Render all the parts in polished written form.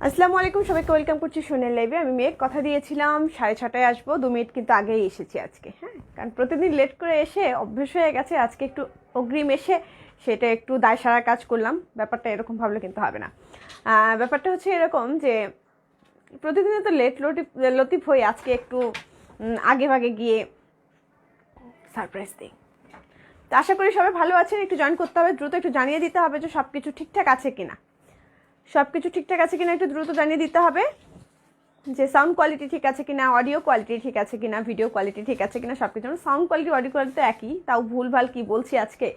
আসসালামু আলাইকুম, সবাইকে ওয়েলকাম করছি সোনের লাইভে। আমি মেঘ কথা দিয়েছিলাম 6:30 আসবো, 2 মিনিট কিন্তু আগেই এসেছি আজকে। হ্যাঁ, কারণ প্রতিদিন লেট করে এসে অভ্যেস হয়ে গেছে। আজকে একটু অগ্রিম এসে সেটা একটু দায় সারার কাজ করলাম। ব্যাপারটা এরকম ভাবলে কিন্তু হবে না। ব্যাপারটা হচ্ছে এরকম যে প্রতিদিনে তো লেট লতিফ হই, আজকে একটু আগে ভাগে গিয়ে সারপ্রাইজ দিই। তো আশা করি সবাই ভালো আছেন। একটু জয়েন করতে হবে, দ্রুত একটু জানিয়ে দিতে হবে যে সব কিছু ঠিকঠাক আছে কিনা। সব কিছু ঠিকঠাক আছে কিনা একটু দ্রুত জানিয়ে দিতে হবে, যে সাউন্ড কোয়ালিটি ঠিক আছে কিনা, অডিও কোয়ালিটি ঠিক আছে কিনা, ভিডিও কোয়ালিটি ঠিক আছে কিনা, সব কিছু। সাউন্ড কোয়ালিটি অডিও কোয়ালিটি তো একই, তাও ভুলভাল কি বলছি আজকে।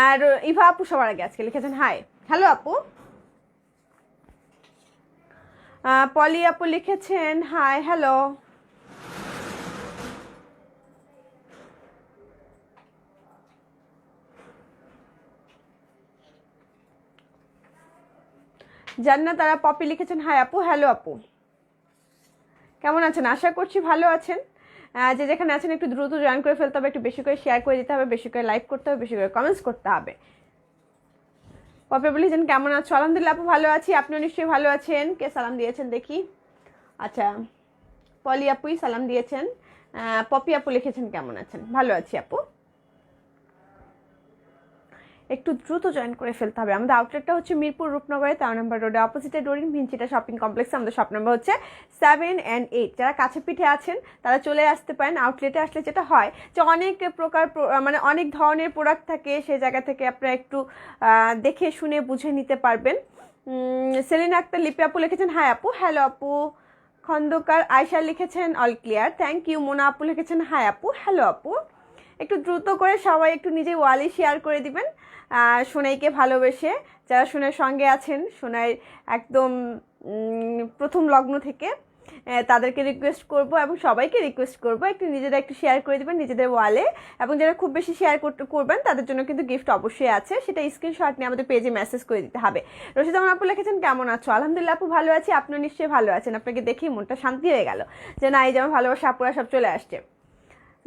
আর ইভা আপু সবার আগে আজকে লিখেছেন হাই। হ্যালো আপু। পলি আপু লিখেছেন হাই হ্যালো। জান্নাত তারা পপি লিখেছেন হাই আপু হ্যালো আপু। কেমন আছেন? আশা করছি ভালো আছেন। যে যেখানে আছেন একটু দ্রুত জয়েন করে ফেলতে হবে, একটু বেশি করে শেয়ার করে দিতে হবে, বেশি করে লাইক করতে হবে, বেশি করে কমেন্টস করতে হবে। পপি বলেছেন কেমন আছো? আলহামদুলিল্লাহ আপু ভালো আছি, আপনিও নিশ্চয়ই ভালো আছেন। কে সালাম দিয়েছেন দেখি? আচ্ছা, পলি আপুই সালাম দিয়েছেন। পপি আপু লিখেছেন কেমন আছেন? ভালো আছি আপু। একটু দ্রুত জয়েন করে ফেলতে হবে। আমাদের আউটলেটটা হচ্ছে মিরপুর রূপনগরে 13 নম্বর রোডে, অপোজিটে ডোরিন ভিঞ্চিটা শপিং কমপ্লেক্সে। আমাদের শপ নাম্বার হচ্ছে 7 and 8। যারা কাছে পিঠে আছেন তারা চলে আসতে পারেন। আউটলেটে আসলে যেটা হয় যে অনেক প্রকার মানে অনেক ধরনের প্রোডাক্ট থাকে, সেই জায়গা থেকে আপনারা একটু দেখে শুনে বুঝে নিতে পারবেন। সেলিনা আক্তার লিপি আপু লিখেছেন হাই আপু হ্যালো আপু। খন্দকার আয়শা লিখেছেন all clear, thank you. Mona আপু লিখেছেন হাই আপু হ্যালো আপু। একটু দ্রুত করে সবাই একটু নিজে ওয়ালে শেয়ার করে দিবেন সোনাইকে ভালোবেসে। যারা সোনার সঙ্গে আছেন, সোনাই একদম প্রথম লগ্ন থেকে, তাদেরকে রিকোয়েস্ট করব এবং সবাইকে রিকোয়েস্ট করব একটু নিজেরা একটু শেয়ার করে দেবেন নিজেদের ওয়ালে। এবং যারা খুব বেশি শেয়ার করবেন তাদের জন্য কিন্তু গিফট অবশ্যই আছে, সেটা স্ক্রিনশট নিয়ে আমাদের পেজে মেসেজ করে দিতে হবে। রশিদ আমান আপু লিখেছেন কেমন আছো? আলহামদুলিল্লাহ আপু ভালো আছি, আপনিও নিশ্চয়ই ভালো আছেন। আপনাকে দেখেই মনটা শান্তি হয়ে গেল যে না, এই যেমন ভালোবাসা আপুরা সব চলে আসছে।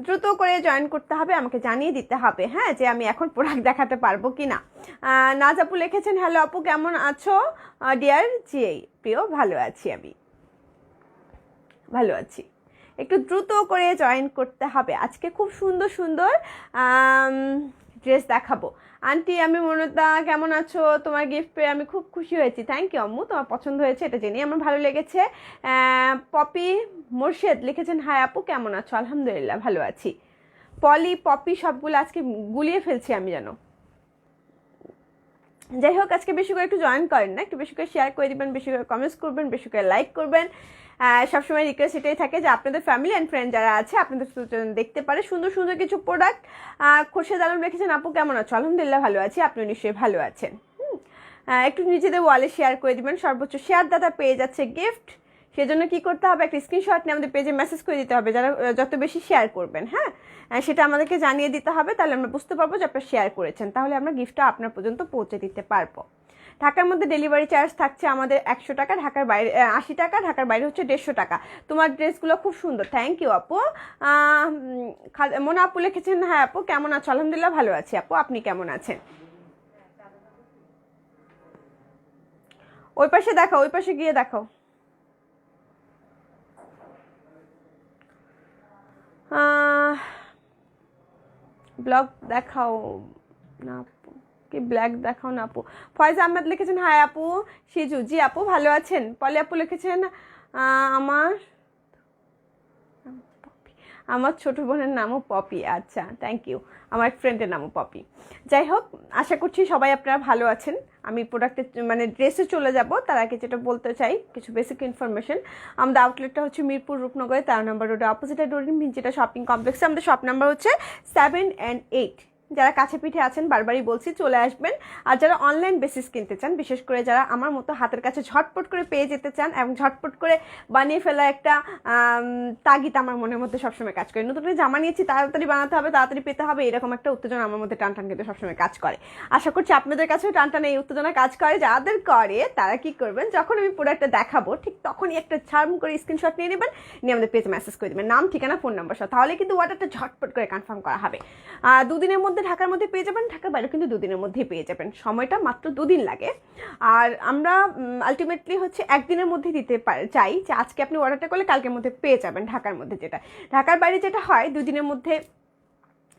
দ্রুত করে জয়েন করতে হবে, আমাকে জানিয়ে দিতে হবে হ্যাঁ যে আমি এখন প্রোডাক্ট দেখাতে পারবো কি না। নাজ আপু লিখেছেন হ্যালো আপু কেমন আছো ডিয়ার? জি প্রিয়, ভালো আছি, আমি ভালো আছি। একটু দ্রুত করে জয়েন করতে হবে। আজকে খুব সুন্দর সুন্দর ড্রেস দেখাবো। আন্টি আমি মনতা, কেমন আছো? তোমার গিফট পেয়ে আমি খুব খুশি হয়েছি। থ্যাংক ইউ আম্মু, তোমার পছন্দ হয়েছে এটা জেনে আমার ভালো লেগেছে। পপি মোর্শেদ লিখেছেন হাই আপু কেমন আছো? আলহামদুলিল্লাহ ভালো আছি। পলি পপি সবগুলো আজকে গুলিয়ে ফেলছি আমি যেন। যাই হোক, আজকে বেশি করে একটু জয়েন করেন না, একটু বেশি করে শেয়ার করে দিবেন, বেশি করে কমেন্টস করবেন, বেশি করে লাইক করবেন। সবসময় রিকোয়েস্ট এটাই থাকে যে আপনাদের ফ্যামিলি অ্যান্ড ফ্রেন্ড যারা আছে আপনাদের দেখতে পারে সুন্দর সুন্দর কিছু প্রোডাক্ট। খোরশেদ আলম রেখেছেন আপু কেমন আছো? আলহামদুলিল্লাহ ভালো আছি, আপনিও নিশ্চয়ই ভালো আছেন। একটু নিজেদের ওয়ালে শেয়ার করে দিবেন, সর্বোচ্চ শেয়ার দাতা পেয়ে যাচ্ছে গিফট। সেজন্য কি করতে হবে, একটা স্ক্রিনশট নিয়ে আমাদের পেজে মেসেজ করে দিতে হবে, যারা যত বেশি শেয়ার করবেন। হ্যাঁ, সেটা আমাদেরকে জানিয়ে দিতে হবে, তাহলে আমরা বুঝতে পারবো যে আপনারা শেয়ার করেছেন, তাহলে আমরা গিফটটা আপনার পর্যন্ত পৌঁছে দিতে পারবো। ঢাকার মধ্যে ডেলিভারি চার্জ থাকছে আমাদের 100 টাকা, ঢাকার বাইরে 80 টাকা, ঢাকার বাইরে হচ্ছে 150 টাকা। তোমার ড্রেসগুলো খুব সুন্দর, থ্যাংক ইউ আপু। মোনা আপু লিখেছেন হ্যাঁ আপু কেমন আছো? আলহামদুলিল্লাহ ভালো আছি আপু, আপনি কেমন আছেন? ওই পাশে দেখাও, ওই পাশে গিয়ে দেখাও। ব্লগ দেখাও না আপু, কি ব্ল্যাক দেখাও না আপু। ফয়েজ আহমেদ লিখেছেন হাই আপু। সিজু জি আপু ভালো আছেন। পলি আপু লিখেছেন আমার আমার ছোট বোনের নামও পপি। আচ্ছা, থ্যাংক ইউ। আমার ফ্রেন্ডের নামও পপি। যাই হোক, আশা করছি সবাই আপনারা ভালো আছেন। আমি প্রোডাক্টে মানে ড্রেসে চলে যাব, তার আগে যেটা বলতে চাই কিছু বেসিক ইনফরমেশন। আমাদের আউটলেটটা হচ্ছে মিরপুর রূপনগরে 13 নম্বর রোডে, অপোজিটে ডোরিন ভিঞ্চিটা শপিং কমপ্লেক্সে। আমাদের শপ নাম্বার হচ্ছে 7 and 8। যারা কাছে পিঠে আছেন বারবারই বলছি চলে আসবেন। আর যারা অনলাইন বেসিস কিনতে চান, বিশেষ করে যারা আমার মতো হাতের কাছে ঝটপট করে পেয়ে যেতে চান এবং ঝটপট করে বানিয়ে ফেলা একটা তাগিদ আমার মনের মধ্যে সবসময় কাজ করে। নতুন করে জামা নিয়েছি, তাড়াতাড়ি বানাতে হবে, তাড়াতাড়ি পেতে হবে, এরকম একটা উত্তেজনা আমার মধ্যে টান টান কিন্তু সবসময় কাজ করে। আশা করছি আপনাদের কাছেও টান টান এই উত্তেজনা কাজ করে। যাদের করে তারা কি করবেন, যখন আমি প্রোডাক্টটা দেখাবো ঠিক তখনই একটা ছাড়ম করে স্ক্রিনশট নিয়ে নেবেন, নিয়ে আমাদের পেজে মেসেজ করে দেবেন নাম, ঠিকানা, ফোন নাম্বার সহ, তাহলে কিন্তু অর্ডারটা ঝটপট করে কনফার্ম করা হবে। 2 দিনের মধ্যে মধ্যে ঢাকার মধ্যে পেয়ে যাবেন, ঢাকার বাইরে কিন্তু 2 দিনের মধ্যেই পেয়ে যাবেন, সময়টা মাত্র 2 দিন লাগে। আর আমরা আলটিমেটলি হচ্ছে 1 দিনের মধ্যে দিতে চাই, যে আজকে আপনি অর্ডারটা করলে কালকের মধ্যে পেয়ে যাবেন ঢাকার মধ্যে। যেটা ঢাকার বাইরে যেটা হয় 2 দিনের মধ্যে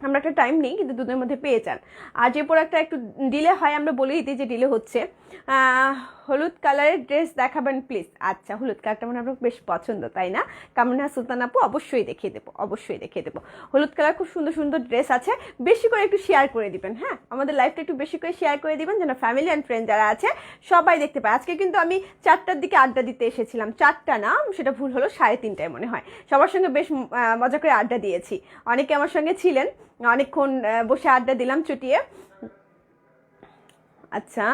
আমরা একটা টাইম নেই, কিন্তু 2 দিনের মধ্যে পেয়ে যান। আর যে প্রোডাক্টটা একটু ডিলে হয় আমরা বলেই দিই যে ডিলে হচ্ছে। হলুদ কালারের ড্রেস দেখাবেন প্লিজ। আচ্ছা, হলুদ কালারটা মানে আপনার বেশ পছন্দ তাই না? কামনা সুলতান আপু, অবশ্যই দেখিয়ে দেবো, অবশ্যই দেখিয়ে দেবো। হলুদ কালার খুব সুন্দর সুন্দর ড্রেস আছে, বেশি করে একটু শেয়ার করে দিবেন। হ্যাঁ, আমাদের লাইফটা একটু বেশি করে শেয়ার করে দিবেন, যেন ফ্যামিলি অ্যান্ড ফ্রেন্ড যারা আছে সবাই দেখতে পায়। আজকে কিন্তু আমি 4টার দিকে আড্ডা দিতে এসেছিলাম, 4টা না, সেটা ভুল হলো, 3:30টায় মনে হয়। সবার সঙ্গে বেশ মজা করে আড্ডা দিয়েছি, অনেকে আমার সঙ্গে ছিলেন, অনেকক্ষণ বসে আড্ডা দিলাম চুটিয়ে। আচ্ছা,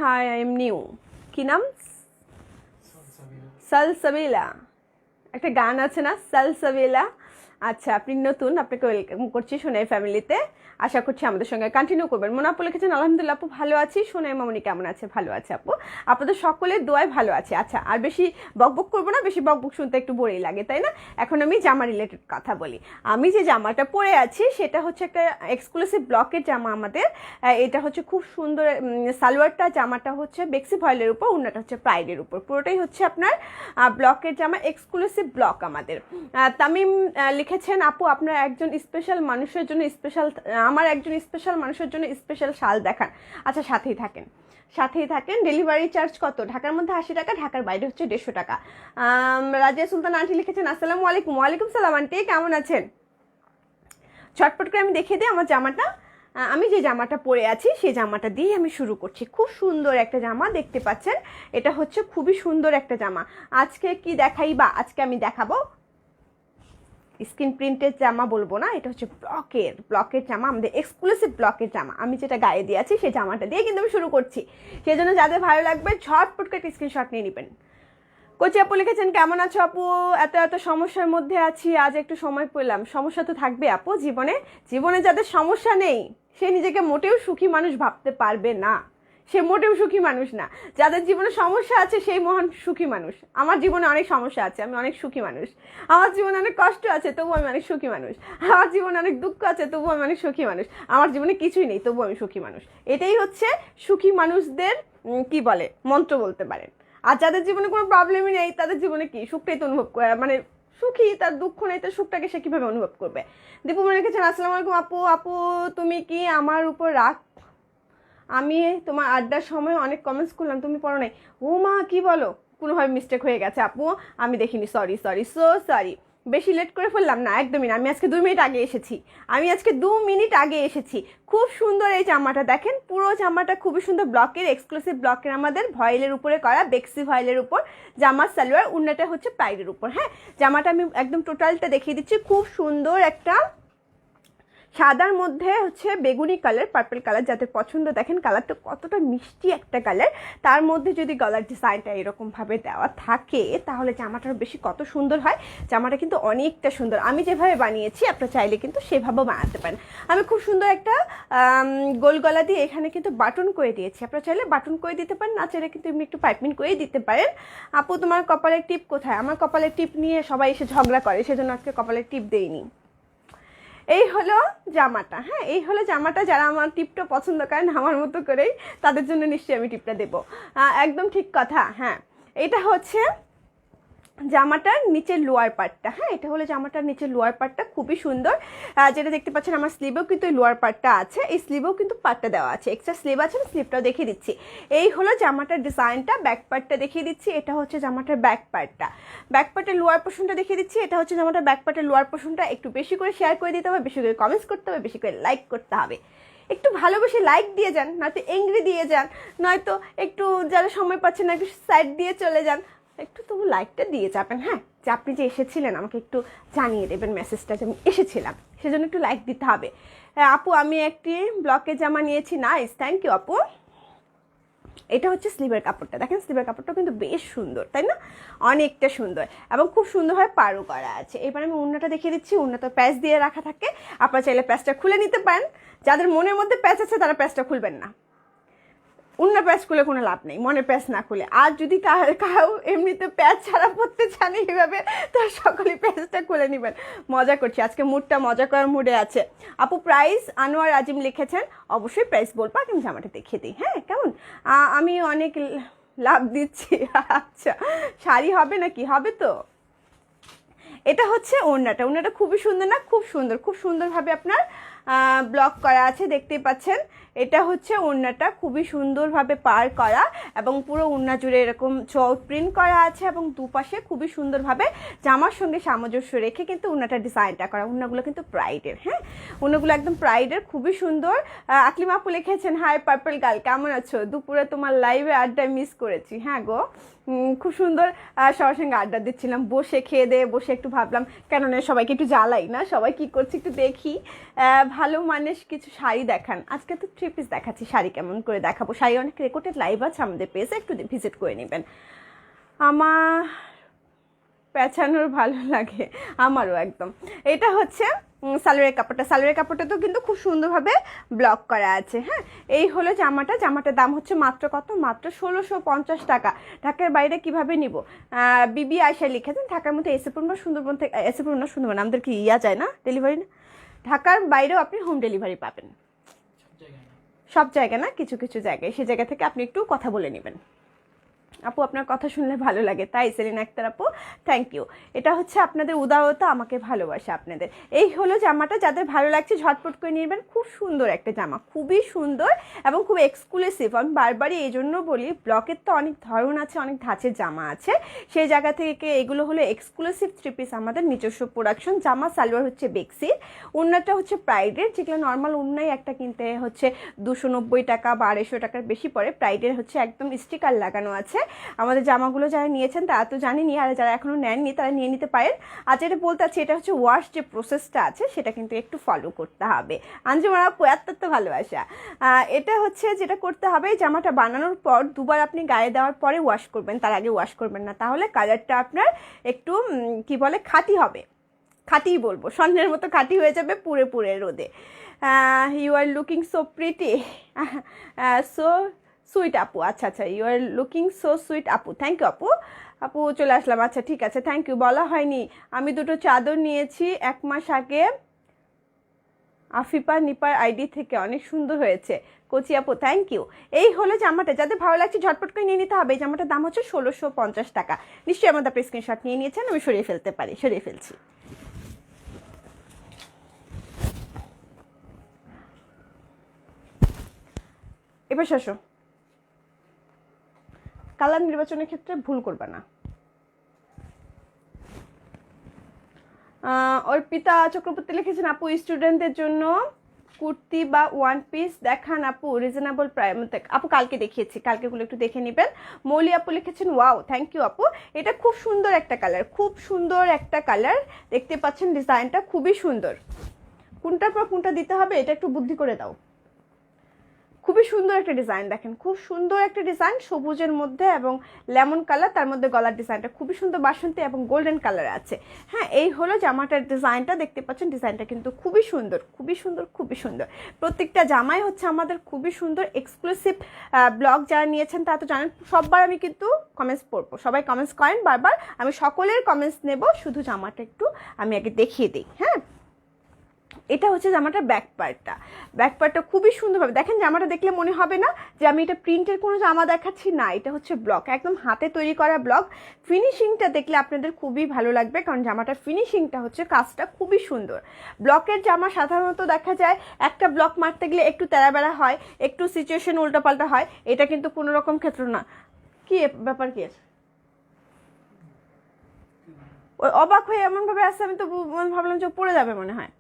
হাই, আই এম নিউ। কি নাম? সালসাবিলা, একটা গান আছে না, সালসাবিলা। আচ্ছা, আপনি নতুন, আপনাকে ওয়েলকাম করছি সোনাই ফ্যামিলিতে। আশা করছি আমাদের সঙ্গে কন্টিনিউ করবেন। মনে আপু লিখেছেন আলহামদুলিল্লাহ আপু ভালো আছি। সোনাই মামনি কেমন আছে? ভালো আছে আপু, আপনাদের সকলের দোয়ায় ভালো আছে। আচ্ছা, আর বেশি বকবক করবো না, বেশি বকবক শুনতে একটু বোরিং লাগে তাই না? এখন আমি জামা রিলেটেড কথা বলি। আমি যে জামাটা পরে আছি সেটা হচ্ছে একটা এক্সক্লুসিভ ব্লকের জামা আমাদের। এটা হচ্ছে খুব সুন্দর, সালোয়ারটা জামাটা হচ্ছে বেক্সি ভয়েলের উপর, ওড়নাটা হচ্ছে প্রাইডের উপর, পুরোটাই হচ্ছে আপনার ব্লকের জামা, এক্সক্লুসিভ ব্লক আমাদের। তামিম লিখেছেন আপু আপনার একজন স্পেশাল মানুষের জন্য স্পেশাল, আমার একজন স্পেশাল মানুষের জন্য স্পেশাল শাল দেখান। আচ্ছা, সাথেই থাকেন, সাথেই থাকেন। ডেলিভারি চার্জ কত? ঢাকার মধ্যে 80 টাকা, ঢাকার বাইরে হচ্ছে 150 টাকা। রাজিয়া সুলতান আন্টি লিখেছেন আসসালামু আলাইকুম। ওয়ালাইকুম সালাম আন্টি, কেমন আছেন? ছটপট করে আমি দেখিয়ে দিই আমার জামাটা। আমি যে জামাটা পরে আছি সেই জামাটা দিয়ে আমি শুরু করছি। খুব সুন্দর একটা জামা দেখতে পাচ্ছেন, এটা হচ্ছে খুবই সুন্দর একটা জামা। আজকে কি দেখাই বা, আজকে আমি দেখাবো স্ক্রিন প্রিন্টের জামা বলবো না, এটা হচ্ছে ব্লকের জামা, আমাদের এক্সক্লুসিভ ব্লকের জামা। আমি যেটা গায়ে দিয়ে আছি সেই জামাটা দিয়ে কিন্তু আমি শুরু করছি। সেই জন্য যাদের ভালো লাগবে ঝটপট করে স্ক্রিনশট নিয়ে নেবেন। কোচি আপু লিখেছেন কেমন আছো আপু? এত এত সমস্যার মধ্যে আছি, আজ একটু সময় পেলাম। সমস্যা তো থাকবে আপু জীবনে, জীবনে যাদের সমস্যা নেই সে নিজেকে মোটেও সুখী মানুষ ভাবতে পারবে না, সে মোটেও সুখী মানুষ না। যাদের জীবনে সমস্যা আছে সেই মহান সুখী মানুষ। আমার জীবনে অনেক সমস্যা আছে, আমি অনেক সুখী মানুষ। আমার জীবনে অনেক কষ্ট আছে, তবু আমি অনেক সুখী মানুষ। আমার জীবনে অনেক দুঃখ আছে, তবু আমি অনেক সুখী মানুষ। আমার জীবনে কিছুই নেই, তবু আমি সুখী মানুষ। এটাই হচ্ছে সুখী মানুষদের কি বলে মন্ত্র বলতে পারেন। আর যাদের জীবনে কোনো প্রবলেমই নেই তাদের জীবনে কি সুখটাই তো অনুভব করে, মানে সুখী, তার দুঃখ নেই, তার সুখটাকে সে কীভাবে অনুভব করবে? দীপু মনে রেখেছেন আসসালামু আলাইকুম আপু। আপু তুমি কি আমার উপর রাগ? আমি তোমার আড্ডার সময় অনেক কমেন্টস করলাম, তুমি পড়ো নাই। ও মা, কি বলো? কোনোভাবে মিস্টেক হয়ে গেছে আপু, আমি দেখিনি, সরি সরি, সো সরি। বেশি লেট করে ফেললাম না? একদমই না, আমি আজকে 2 মিনিট আগে এসেছি, আমি আজকে 2 মিনিট আগে এসেছি। খুব সুন্দর এই জামাটা দেখেন, পুরো জামাটা খুবই সুন্দর, ব্লকের এক্সক্লুসিভ ব্লকের আমাদের ভয়েলের উপরে করা, বেক্সি ভয়েলের উপর জামার সালোয়ার, উন্নাটা হচ্ছে প্রাইডের উপর। হ্যাঁ, জামাটা আমি একদম টোটালটা দেখিয়ে দিচ্ছি। খুব সুন্দর একটা সাদার মধ্যে হচ্ছে বেগুনি কালার, পার্পল কালার, যাদের পছন্দ দেখেন কালারটা কতটা মিষ্টি একটা কালার। তার মধ্যে যদি গলার ডিজাইনটা এরকমভাবে দেওয়া থাকে তাহলে জামাটার বেশি কত সুন্দর হয়। জামাটা কিন্তু অনেকটা সুন্দর, আমি যেভাবে বানিয়েছি আপনারা চাইলে কিন্তু সেভাবেও বানাতে পারেন। আমি খুব সুন্দর একটা গোল গলা দিয়ে এখানে কিন্তু বাটন করে দিয়েছি, আপনারা চাইলে বাটন করে দিতে পারেন, না চাইলে কিন্তু এমনি একটু পাইপিং করে দিতে পারেন। আপু তোমার কপালের টিপ কোথায়? আমার কপালের টিপ নিয়ে সবাই এসে ঝগড়া করে, সেজন্য আজকে কপালের টিপ দেইনি। এই হলো জামাটা। হ্যাঁ, এই হলো জামাটা। যারা আমার টিপটা পছন্দ করেন আমার মতো করেই, তাদের জন্য নিশ্চয়ই আমি টিপটা দেবো। একদম ঠিক কথা। হ্যাঁ, এটা হচ্ছে জামাটার নিচের লোয়ার পার্টটা। হ্যাঁ, এটা হলো জামাটার নিচের লোয়ার পার্টটা, খুবই সুন্দর। যেটা দেখতে পাচ্ছেন আমার স্লিভেও কিন্তু এই লোয়ার পার্টটা আছে, এই স্লিভেও কিন্তু পার্টটা দেওয়া আছে, এক্সট্রা স্লিভ আছে, আমি স্লিভটাও দেখিয়ে দিচ্ছি। এই হলো জামাটার ডিজাইনটা। ব্যাক পার্টটা দেখিয়ে দিচ্ছি, এটা হচ্ছে জামাটার ব্যাক পার্টটা। ব্যাক পার্টের লোয়ার পোর্শনটা দেখিয়ে দিচ্ছি, এটা হচ্ছে জামাটার ব্যাক পার্টের লোয়ার পোর্শনটা। একটু বেশি করে শেয়ার করে দিতে হবে, বেশি করে কমেন্টস করতে হবে, বেশি করে লাইক করতে হবে। একটু ভালোবেসে লাইক দিয়ে যান, নয়তো এংরি দিয়ে যান, নয়তো একটু যারা সময় পাচ্ছেন না একটু সাইড দিয়ে চলে যান, একটু তবু লাইকটা দিয়ে যাবেন। হ্যাঁ, যে আপনি যে এসেছিলেন আমাকে একটু জানিয়ে দেবেন মেসেজটা যে আমি এসেছিলাম, সেজন্য একটু লাইক দিতে হবে। হ্যাঁ আপু, আমি একটি ব্লকের জামা নিয়েছি। নাইস, থ্যাংক ইউ আপু। এটা হচ্ছে স্লিভের কাপড়টা, দেখেন স্লিভের কাপড়টা কিন্তু বেশ সুন্দর তাই না? অনেকটা সুন্দর এবং খুব সুন্দরভাবে পাড়ও করা আছে। এবার আমি উন্নাটা দেখিয়ে দিচ্ছি। উন্না তো প্যাচ দিয়ে রাখা থাকে, আপনারা চাইলে প্যাচটা খুলে নিতে পারেন। যাদের মনের মধ্যে প্যাচ আছে তারা প্যাচটা খুলবেন না। অন্য প্যাচ খুলে কোনো লাভ নেই, মনে প্যাচ না খুলে। আর যদি কাউ এমনিতে প্যাচ ছাড়া পড়তে চান এইভাবে, তো সকলেই প্যাচটা খুলে নেবেন। মজা করছি, আজকে মুডটা মজা করার মুডে আছে। আপু প্রাইস আনোয়ার আজিম লিখেছেন, অবশ্যই প্রাইস বলবো, আমি জামাটা দেখিয়ে দিই। হ্যাঁ কেমন, আমি অনেক লাভ দিচ্ছি। আচ্ছা শাড়ি হবে নাকি? হবে তো। এটা হচ্ছে ওড়নাটা, ওড়নাটা খুবই সুন্দর না? খুব সুন্দর, খুব সুন্দরভাবে আপনার ব্লক করা আছে, দেখতেই পাচ্ছেন। এটা হচ্ছে ওড়নাটা, খুবই সুন্দরভাবে পার করা এবং পুরো ওড়না জুড়ে এরকম চৌক প্রিন্ট করা আছে এবং দুপাশে খুবই সুন্দরভাবে জামার সঙ্গে সামঞ্জস্য রেখে কিন্তু ওড়নাটা ডিজাইনটা করা। ওড়নাগুলো কিন্তু প্রাইডের, হ্যাঁ ওড়নাগুলো একদম প্রাইডের, খুবই সুন্দর। আকলিমা আপু লিখেছেন, হাই পার্পল গার্ল কেমন আছো? দুপুরে তোমার লাইভে আড্ডায় মিস করেছি। হ্যাঁ গো, খুব সুন্দর সবার সঙ্গে আড্ডা দিচ্ছিলাম, বসে খেয়ে দিয়ে বসে একটু ভাবলাম কেন না সবাইকে একটু জ্বালাই না, সবাই কি করছে একটু দেখি। ভালো মানুষ কিছু শাড়ি দেখান, আজকে তো 3 পিস দেখাচ্ছি, শাড়ি কেমন করে দেখাবো। শাড়ি অনেক রেকর্ডেড লাইভ আছে আমাদের পেজে, একটু ভিজিট করে নেবেন। আমার পেঁচানোর ভালো লাগে, আমারও একদম। এটা হচ্ছে সালোয়ারের কাপড়টা, সালোয়ারের কাপড়টা তো কিন্তু খুব সুন্দরভাবে ব্লক করা আছে। হ্যাঁ এই হলো জামাটা, জামাটার দাম হচ্ছে মাত্র কত? মাত্র 1650 টাকা। ঢাকার বাইরে কিভাবে নিব? বিবি আয়সা লিখেছেন, ঢাকার মধ্যে এসে পূর্ণ সুন্দরবন থেকে, এসে পূর্ণ সুন্দরবন আমাদের কি ইয়া যায় না ডেলিভারি না, ঢাকার বাইরেও আপনি হোম ডেলিভারি পাবেন। সব জায়গায় না, কিছু কিছু জায়গায়, সে জায়গা থেকে আপনি একটু কথা বলে নেবেন। আপু আপনার কথা শুনলে ভালো লাগে, তাই সেলিনা আক্তার আপু থ্যাংক ইউ। এটা হচ্ছে আপনাদের উদারতা, আমাকে ভালোবাসা আপনাদের। এই হলো জামাটা, যাদের ভালো লাগছে ঝটপট করে নেবেন। খুব সুন্দর একটা জামা, খুবই সুন্দর এবং খুব এক্সক্লুসিভ। আমি বারবারই এই জন্য বলি, ব্লকের তো অনেক ধরন আছে, অনেক ধাঁচের জামা আছে, সেই জায়গা থেকে এগুলো হলো এক্সক্লুসিভ 3 পিস, আমাদের নিজস্ব প্রোডাকশন জামা। সালোয়ার হচ্ছে বেক্সির, ওড়নাটা হচ্ছে প্রাইডের, যেগুলো নর্মাল ওড়নাই একটা কিনতে হচ্ছে 290 টাকা বা 250 টাকার বেশি পড়ে। প্রাইডের হচ্ছে একদম স্টিকার লাগানো আছে। আমাদের জামাগুলো যারা নিয়েছেন তারা তো জানেনই, আর যারা এখনও নেননি তারা নিয়ে নিতে পারেন। আর যেটা বলতে চাচ্ছি, এটা হচ্ছে ওয়াশ যে প্রসেসটা আছে সেটা কিন্তু একটু ফলো করতে হবে। আঞ্জুমান আপু এত তো ভালোবাসা। এটা হচ্ছে যেটা করতে হবে, জামাটা বানানোর পর দুবার আপনি গায়ে দেওয়ার পরে ওয়াশ করবেন, তার আগে ওয়াশ করবেন না, তাহলে কালারটা আপনার একটু কি বলে খাঁটি হবে। খাঁটিই বলবো, স্বর্ণের মতো খাঁটি হয়ে যাবে পুরে পুরে রোদে। You are looking so pretty, so sweet আপু। আচ্ছা আচ্ছা, you are looking so sweet আপু, থ্যাংক ইউ আপু। আপু চলে আসলাম, আচ্ছা ঠিক আছে, থ্যাংক ইউ। বলা হয়নি, আমি 2টো চাদর নিয়েছি 1 মাস আগে আফিপা নিপার আইডি থেকে, অনেক সুন্দর হয়েছে কচি আপু, থ্যাংক ইউ। এই হলো জামাটা, যাদের ভালো লাগছে ঝটপট করে নিয়ে নিতে হবে। এই জামাটার দাম হচ্ছে 1650 টাকা। নিশ্চয়ই আমাদের আপনি স্ক্রিনশট নিয়ে নিয়েছেন, আমি সরিয়ে ফেলতে পারি, সরিয়ে ফেলছি। এবার শোষো, কালার নির্বাচনের ক্ষেত্রে ভুল করবে না। অর্পিতা চক্রবর্তী লিখেছেন, আপু স্টুডেন্টদের জন্য কুর্তি বা 1 পিস দেখান আপু, রিজনেবল প্রাইস। আপু কালকে দেখিয়েছি, কালকেগুলো একটু দেখে নেবেন। মৌলি আপু লিখেছেন, ওয়াও থ্যাংক ইউ আপু। এটা খুব সুন্দর একটা কালার, খুব সুন্দর একটা কালার, দেখতে পাচ্ছেন ডিজাইনটা খুবই সুন্দর। কোনটার পর কোনটা দিতে হবে এটা একটু বুদ্ধি করে দাও। খুবই সুন্দর একটা ডিজাইন, দেখেন খুব সুন্দর একটা ডিজাইন, সবুজের মধ্যে এবং লেমন কালার, তার মধ্যে গলার ডিজাইনটা খুবই সুন্দর, বাসন্তী এবং গোল্ডেন কালার আছে। হ্যাঁ এই হলো জামাটার ডিজাইনটা, দেখতে পাচ্ছেন ডিজাইনটা কিন্তু খুবই সুন্দর, খুবই সুন্দর, খুবই সুন্দর। প্রত্যেকটা জামাই হচ্ছে আমাদের খুবই সুন্দর এক্সক্লুসিভ। ব্লগ যারা নিয়েছেন তারা তো জানেন, সববার আমি কিন্তু কমেন্টস পড়বো, সবাই কমেন্টস করেন বারবার, আমি সকলের কমেন্টস নেব, শুধু জামাটা একটু আমি আগে দেখিয়ে দিই। হ্যাঁ এটা হচ্ছে জামাটার ব্যাক পার্টটা, ব্যাক পার্টটা খুবই সুন্দরভাবে দেখেন। জামাটা দেখলে মনে হবে না যে আমি এটা প্রিন্টের কোনো জামা দেখাচ্ছি, না এটা হচ্ছে ব্লক, একদম হাতে তৈরি করা ব্লক। ফিনিশিংটা দেখলে আপনাদের খুবই ভালো লাগবে, কারণ জামাটার ফিনিশিংটা হচ্ছে, কাজটা খুবই সুন্দর। ব্লকের জামা সাধারণত দেখা যায় একটা ব্লক মারতে গেলে একটু তেড়াবেড়া হয়, একটু সিচুয়েশন উল্টাপাল্টা হয়, এটা কিন্তু কোনো রকম ক্ষেত্র না। কি ব্যাপার, কি আছে ওই অবাক হয়ে এমনভাবে আসছে, আমি তো ভাবলাম যে পড়ে যাবে মনে হয়।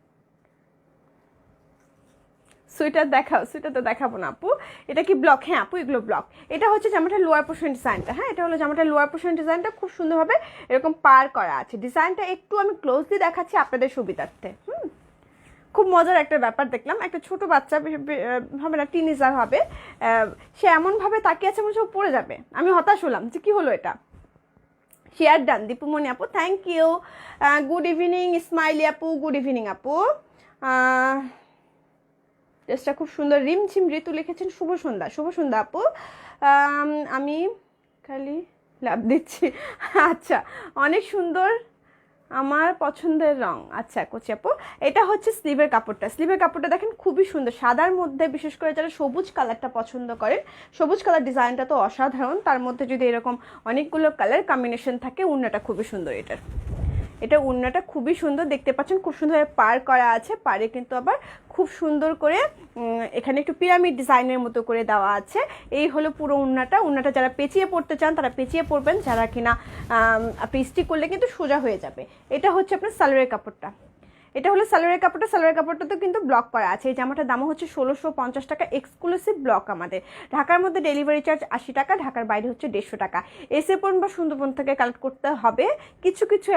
সুইটার দেখাও, সুইটার তো দেখাবো না আপু। এটা কি ব্লক? হ্যাঁ আপু এগুলো ব্লক। এটা হচ্ছে জামাটার লোয়ার পোর্শন ডিজাইনটা। হ্যাঁ এটা হলো জামাটার লোয়ার পোর্শন ডিজাইনটা, খুব সুন্দরভাবে এরকম পার করা আছে। ডিজাইনটা একটু আমি ক্লোজলি দেখাচ্ছি আপনাদের সুবিধার্থে। খুব মজার একটা ব্যাপার দেখলাম, একটা ছোট বাচ্চা হবে না, টিনেজার হবে, সে এমনভাবে তাকিয়ে আছে মনে হচ্ছে পড়ে যাবে। আমি হতাশ হলাম যে কি হলো এটা। শেয়ার ডান দীপুমণি আপু, thank you. Good evening smiley আপু, গুড ইভিনিং আপু। ড্রেসটা খুব সুন্দর, রিমঝিম ঋতু লিখেছেন, শুভ সন্ধ্যা। শুভ সন্ধ্যা আপু, আমি খালি লাভ দিচ্ছি। আচ্ছা, অনেক সুন্দর, আমার পছন্দের রং। আচ্ছা কচি আপু, এটা হচ্ছে স্লিভের কাপড়টা। স্লিভের কাপড়টা দেখেন খুবই সুন্দর, সাদার মধ্যে বিশেষ করে যারা সবুজ কালারটা পছন্দ করেন, সবুজ কালার ডিজাইনটা তো অসাধারণ, তার মধ্যে যদি এরকম অনেকগুলো কালার কম্বিনেশন থাকে, ওড়নাটা খুবই সুন্দর। এটা ওড়নাটা খুবই সুন্দর, দেখতে পাচ্ছেন খুব সুন্দরভাবে পার করা আছে, পারে কিন্তু আবার খুব সুন্দর করে এখানে একটু পিরামিড ডিজাইনের মতো করে দেওয়া আছে। এই হলো পুরো ওড়নাটা যারা পেঁচিয়ে পড়তে চান তারা পেঁচিয়ে পড়বেন, যারা কিনা আপনি স্টিক করলে কিন্তু সোজা হয়ে যাবে। এটা হচ্ছে আপনার সালোয়ারের কাপড়টা, এটা হলো সালোয়ারের কাপড়টা। সালোয়ারের কাপড়টা কিন্তু ব্লক করা আছে। এই জামাটার দাম হচ্ছে 1650 টাকা, এক্সক্লুসিভ ব্লক আমাদের। ঢাকার মধ্যে ডেলিভারি চার্জ 80 টাকা, ঢাকার বাইরে হচ্ছে 150 টাকা। এসএপন বা সুন্দরবন থেকে কালেক্ট করতে হবে। কিছু কিছু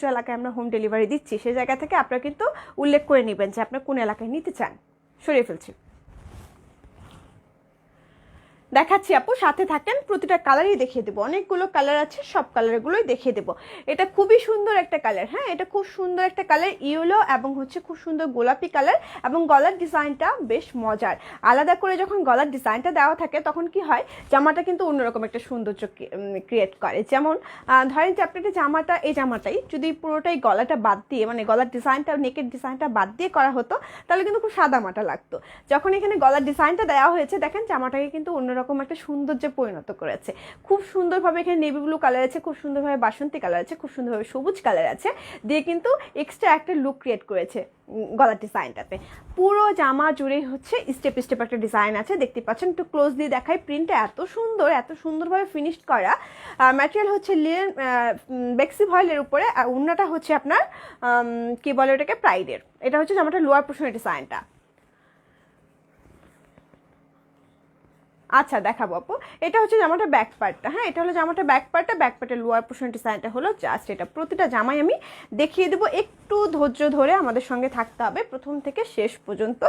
এলাকায় আমরা হোম ডেলিভারি দিচ্ছি, সেই জায়গা থেকে আপনারা কিন্তু উল্লেখ করে নেবেন যে আপনারা কোন এলাকায় নিতে চান। সরিয়ে ফেলছি, দেখাচ্ছি আপু, সাথে থাকেন, প্রতিটা কালারই দেখিয়ে দেবো। অনেকগুলো কালার আছে, সব কালারগুলোই দেখিয়ে দেবো। এটা খুবই সুন্দর একটা কালার, হ্যাঁ এটা খুব সুন্দর একটা কালার, ইয়েলো এবং হচ্ছে খুব সুন্দর গোলাপি কালার, এবং গলার ডিজাইনটা বেশ মজার। আলাদা করে যখন গলার ডিজাইনটা দেওয়া থাকে তখন কি হয়, জামাটা কিন্তু অন্যরকম একটা সৌন্দর্য ক্রিয়েট করে। যেমন ধরেন যে আপনি জামাটা, এই জামাটাই যদি পুরোটাই গলাটা বাদ দিয়ে, মানে গলার ডিজাইনটা, নেকের ডিজাইনটা বাদ দিয়ে করা হতো, তাহলে কিন্তু খুব সাদা মাটা লাগতো। যখন এখানে গলার ডিজাইনটা দেওয়া হয়েছে, দেখেন জামাটাকে কিন্তু অন্যরকম একটা সৌন্দর্যে পরিণত করেছে। খুব সুন্দরভাবে এখানে নেভি ব্লু কালার আছে, খুব সুন্দরভাবে বাসন্তী কালার আছে, খুব সুন্দরভাবে সবুজ কালার আছে, দিয়ে কিন্তু এক্সট্রা একটা লুক ক্রিয়েট করেছে গলার ডিজাইনটাতে। পুরো জামা জুড়েই হচ্ছে স্টেপ স্টেপ একটা ডিজাইন আছে, দেখতে পাচ্ছেন। একটু ক্লোজ দিয়ে দেখাই, প্রিন্টটা এত সুন্দর, এত সুন্দরভাবে ফিনিশড করা। ম্যাটেরিয়াল হচ্ছে লিনেন বেক্সি ভয়েলের উপরে, আর ওড়নাটা হচ্ছে আপনার কি বলে ওটাকে, প্রাইডের। এটা হচ্ছে জামাটা লোয়ার পোর্শনের ডিজাইনটা। আচ্ছা দেখাবো আপু, এটা হচ্ছে জামাটা ব্যাক পার্টটা, হ্যাঁ এটা হলো জামাটা ব্যাক পার্টটা। ব্যাক পার্টের লোয়ার পোর্শন ডিজাইনটা হলো জাস্ট এটা। প্রতিটা জামাই আমি দেখিয়ে দেবো, একটু ধৈর্য ধরে আমাদের সঙ্গে থাকতে হবে প্রথম থেকে শেষ পর্যন্ত,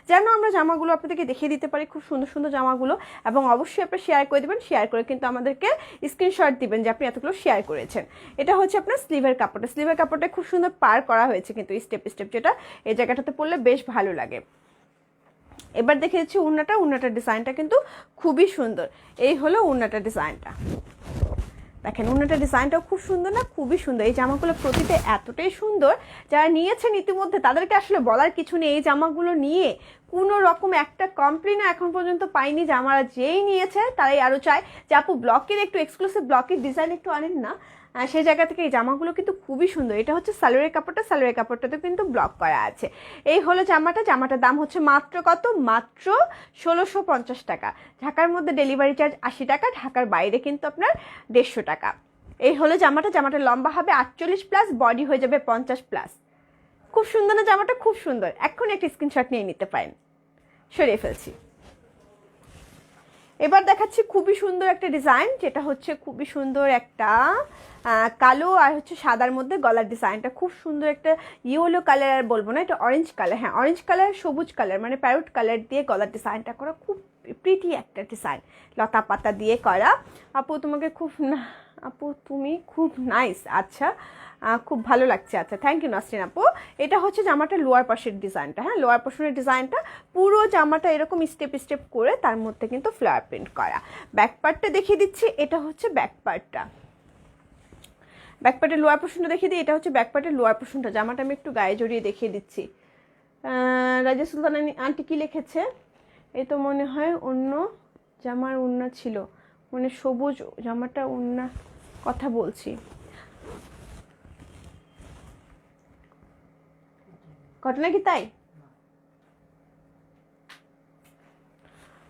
যেন আমরা জামাগুলো আপনাদেরকে দেখিয়ে দিতে পারি, খুব সুন্দর সুন্দর জামাগুলো। এবং অবশ্যই আপনি শেয়ার করে দেবেন, শেয়ার করে কিন্তু আমাদেরকে স্ক্রিনশট দিবেন যে আপনি এতগুলো শেয়ার করেছেন। এটা হচ্ছে আপনার স্লিভের কাপড়টা। স্লিভের কাপড়টা খুব সুন্দর পার করা হয়েছে কিন্তু স্টেপ স্টেপ, যেটা এই জায়গাটাতে পরলে বেশ ভালো লাগে। এবার দেখে দিচ্ছি ওড়নাটার ডিজাইনটা কিন্তু খুবই সুন্দর। এই হলো ওড়নাটার ডিজাইনটা, দেখেন ওড়নাটার ডিজাইনটাও খুব সুন্দর না, খুবই সুন্দর। এই জামাগুলো প্রতিটা এতটাই সুন্দর, যারা নিয়েছেন ইতিমধ্যে তাদেরকে আসলে বলার কিছু নেই। এই জামাগুলো নিয়ে কোনো রকম একটা কমপ্লেন এখন পর্যন্ত পাইনি, যে আমরা যেই নিয়েছে তারাই আরও চায় যে আপু ব্লকের একটু এক্সক্লুসিভ ব্লকের ডিজাইন একটু আনেন না। সেই জায়গা থেকে এই জামাগুলো কিন্তু খুবই সুন্দর। এটা হচ্ছে সালোয়ারের কাপড়টা, সালোয়ারের কাপড়টাতে কিন্তু ব্লক করা আছে। এই হলো জামাটার দাম হচ্ছে মাত্র কত, মাত্র 1650 টাকা। ঢাকার মধ্যে ডেলিভারি চার্জ 80 টাকা, ঢাকার বাইরে কিন্তু আপনার 150 টাকা। এই হলো জামাটা লম্বা হবে 48+, বডি হয়ে যাবে 50+। খুব সুন্দর না জামাটা, খুব সুন্দর। এখন একটা স্ক্রিনশট নিয়ে নিতে পারেন। সরিয়ে ফেলছি, এবার দেখাচ্ছি খুবই সুন্দর একটা ডিজাইন, যেটা হচ্ছে খুবই সুন্দর একটা কালো আর হচ্ছে সাদার মধ্যে গলার ডিজাইনটা খুব সুন্দর একটা ইয়েলো কালার, আর বলবো না এটা অরেঞ্জ কালার, হ্যাঁ অরেঞ্জ কালার সবুজ কালার মানে প্যারোট কালার দিয়ে গলার ডিজাইনটা করা, খুব প্রিটি একটা ডিজাইন, লতা পাতা দিয়ে করা। আপু তোমাকে খুব আপু তুমি খুব নাইস, আচ্ছা খুব ভালো লাগছে, আচ্ছা থ্যাংক ইউ নাসরিন আপু। এটা হচ্ছে জামাটা লোয়ার পাশের ডিজাইনটা, হ্যাঁ লোয়ার পাশের ডিজাইনটা, পুরো জামাটা এরকম স্টেপ স্টেপ করে তার মধ্যে কিন্তু ফ্লাওয়ার প্রিন্ট করা। ব্যাক পার্টটা দেখিয়ে দিচ্ছি, এটা হচ্ছে ব্যাক পার্টটা, ব্যাক পার্টের লোয়ার পোর্শনটা দেখিয়ে দিই। এটা হচ্ছে ব্যাক পার্টের লোয়ার পোর্শনটা। জামাটা আমি একটু গায়ে জড়িয়ে দেখিয়ে দিচ্ছি। রাজা সুলতান আন্টি কি লিখেছে, এই তো মনে হয় অন্য জামার ওড়না ছিল, মানে সবুজ জামাটা ওড়না কথা বলছি, ঘটনা কি তাই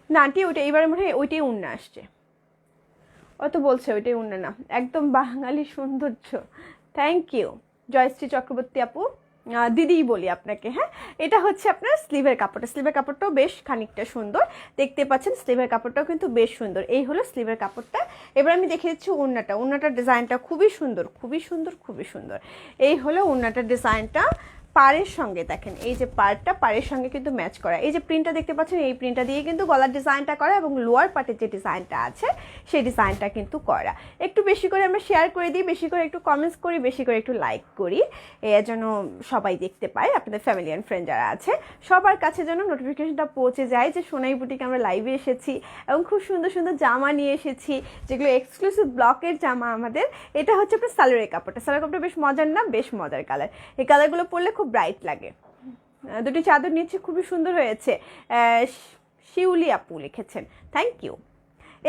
না আন্টি? ওইটা এবারে মনে হয় ওইটাই ওড়না আসছে, ও তো বলছে ওইটাই ওড়না না, একদম বাঙালি সৌন্দর্য। থ্যাংক ইউ জয়শ্রী চক্রবর্তী আপু, দিদিই বলি আপনাকে। হ্যাঁ এটা হচ্ছে আপনার স্লিভের কাপড়টা, স্লিভের কাপড়টাও বেশ খানিকটা সুন্দর, দেখতে পাচ্ছেন স্লিভের কাপড়টাও কিন্তু বেশ সুন্দর। এই হলো স্লিভের কাপড়টা। এবার আমি দেখে দিচ্ছি ওড়নাটার ডিজাইনটা খুবই সুন্দর, খুবই সুন্দর, খুবই সুন্দর। এই হলো ওড়নাটার ডিজাইনটা। পাড়ের সঙ্গে দেখেন এই যে পাড়টা পাড়ের সঙ্গে কিন্তু ম্যাচ করা, এই যে প্রিন্টটা দেখতে পাচ্ছেন এই প্রিন্টটা দিয়ে কিন্তু গলার ডিজাইনটা করা এবং লোয়ার পার্টের যে ডিজাইনটা আছে সেই ডিজাইনটা কিন্তু করা। একটু বেশি করে আমরা শেয়ার করে দিই, বেশি করে একটু কমেন্টস করি, বেশি করে একটু লাইক করি, এর যেন সবাই দেখতে পায়, আপনাদের ফ্যামিলি অ্যান্ড ফ্রেন্ড যারা আছে সবার কাছে যেন নোটিফিকেশনটা পৌঁছে যায় যে সোনাই বুটিকে আমরা লাইভে এসেছি এবং খুব সুন্দর সুন্দর জামা নিয়ে এসেছি যেগুলো এক্সক্লুসিভ ব্লকের জামা আমাদের। এটা হচ্ছে আপনার সালোয়ারের কাপড়টা, সালোয়ার কাপড়টা বেশ মজার না, বেশ মজার কালার, এই কালারগুলো পরলে খুব ব্রাইট লাগে। দুটি চাদর নিচ্ছে, খুবই সুন্দর হয়েছে, শিউলি আপু লিখেছেন, থ্যাংক ইউ।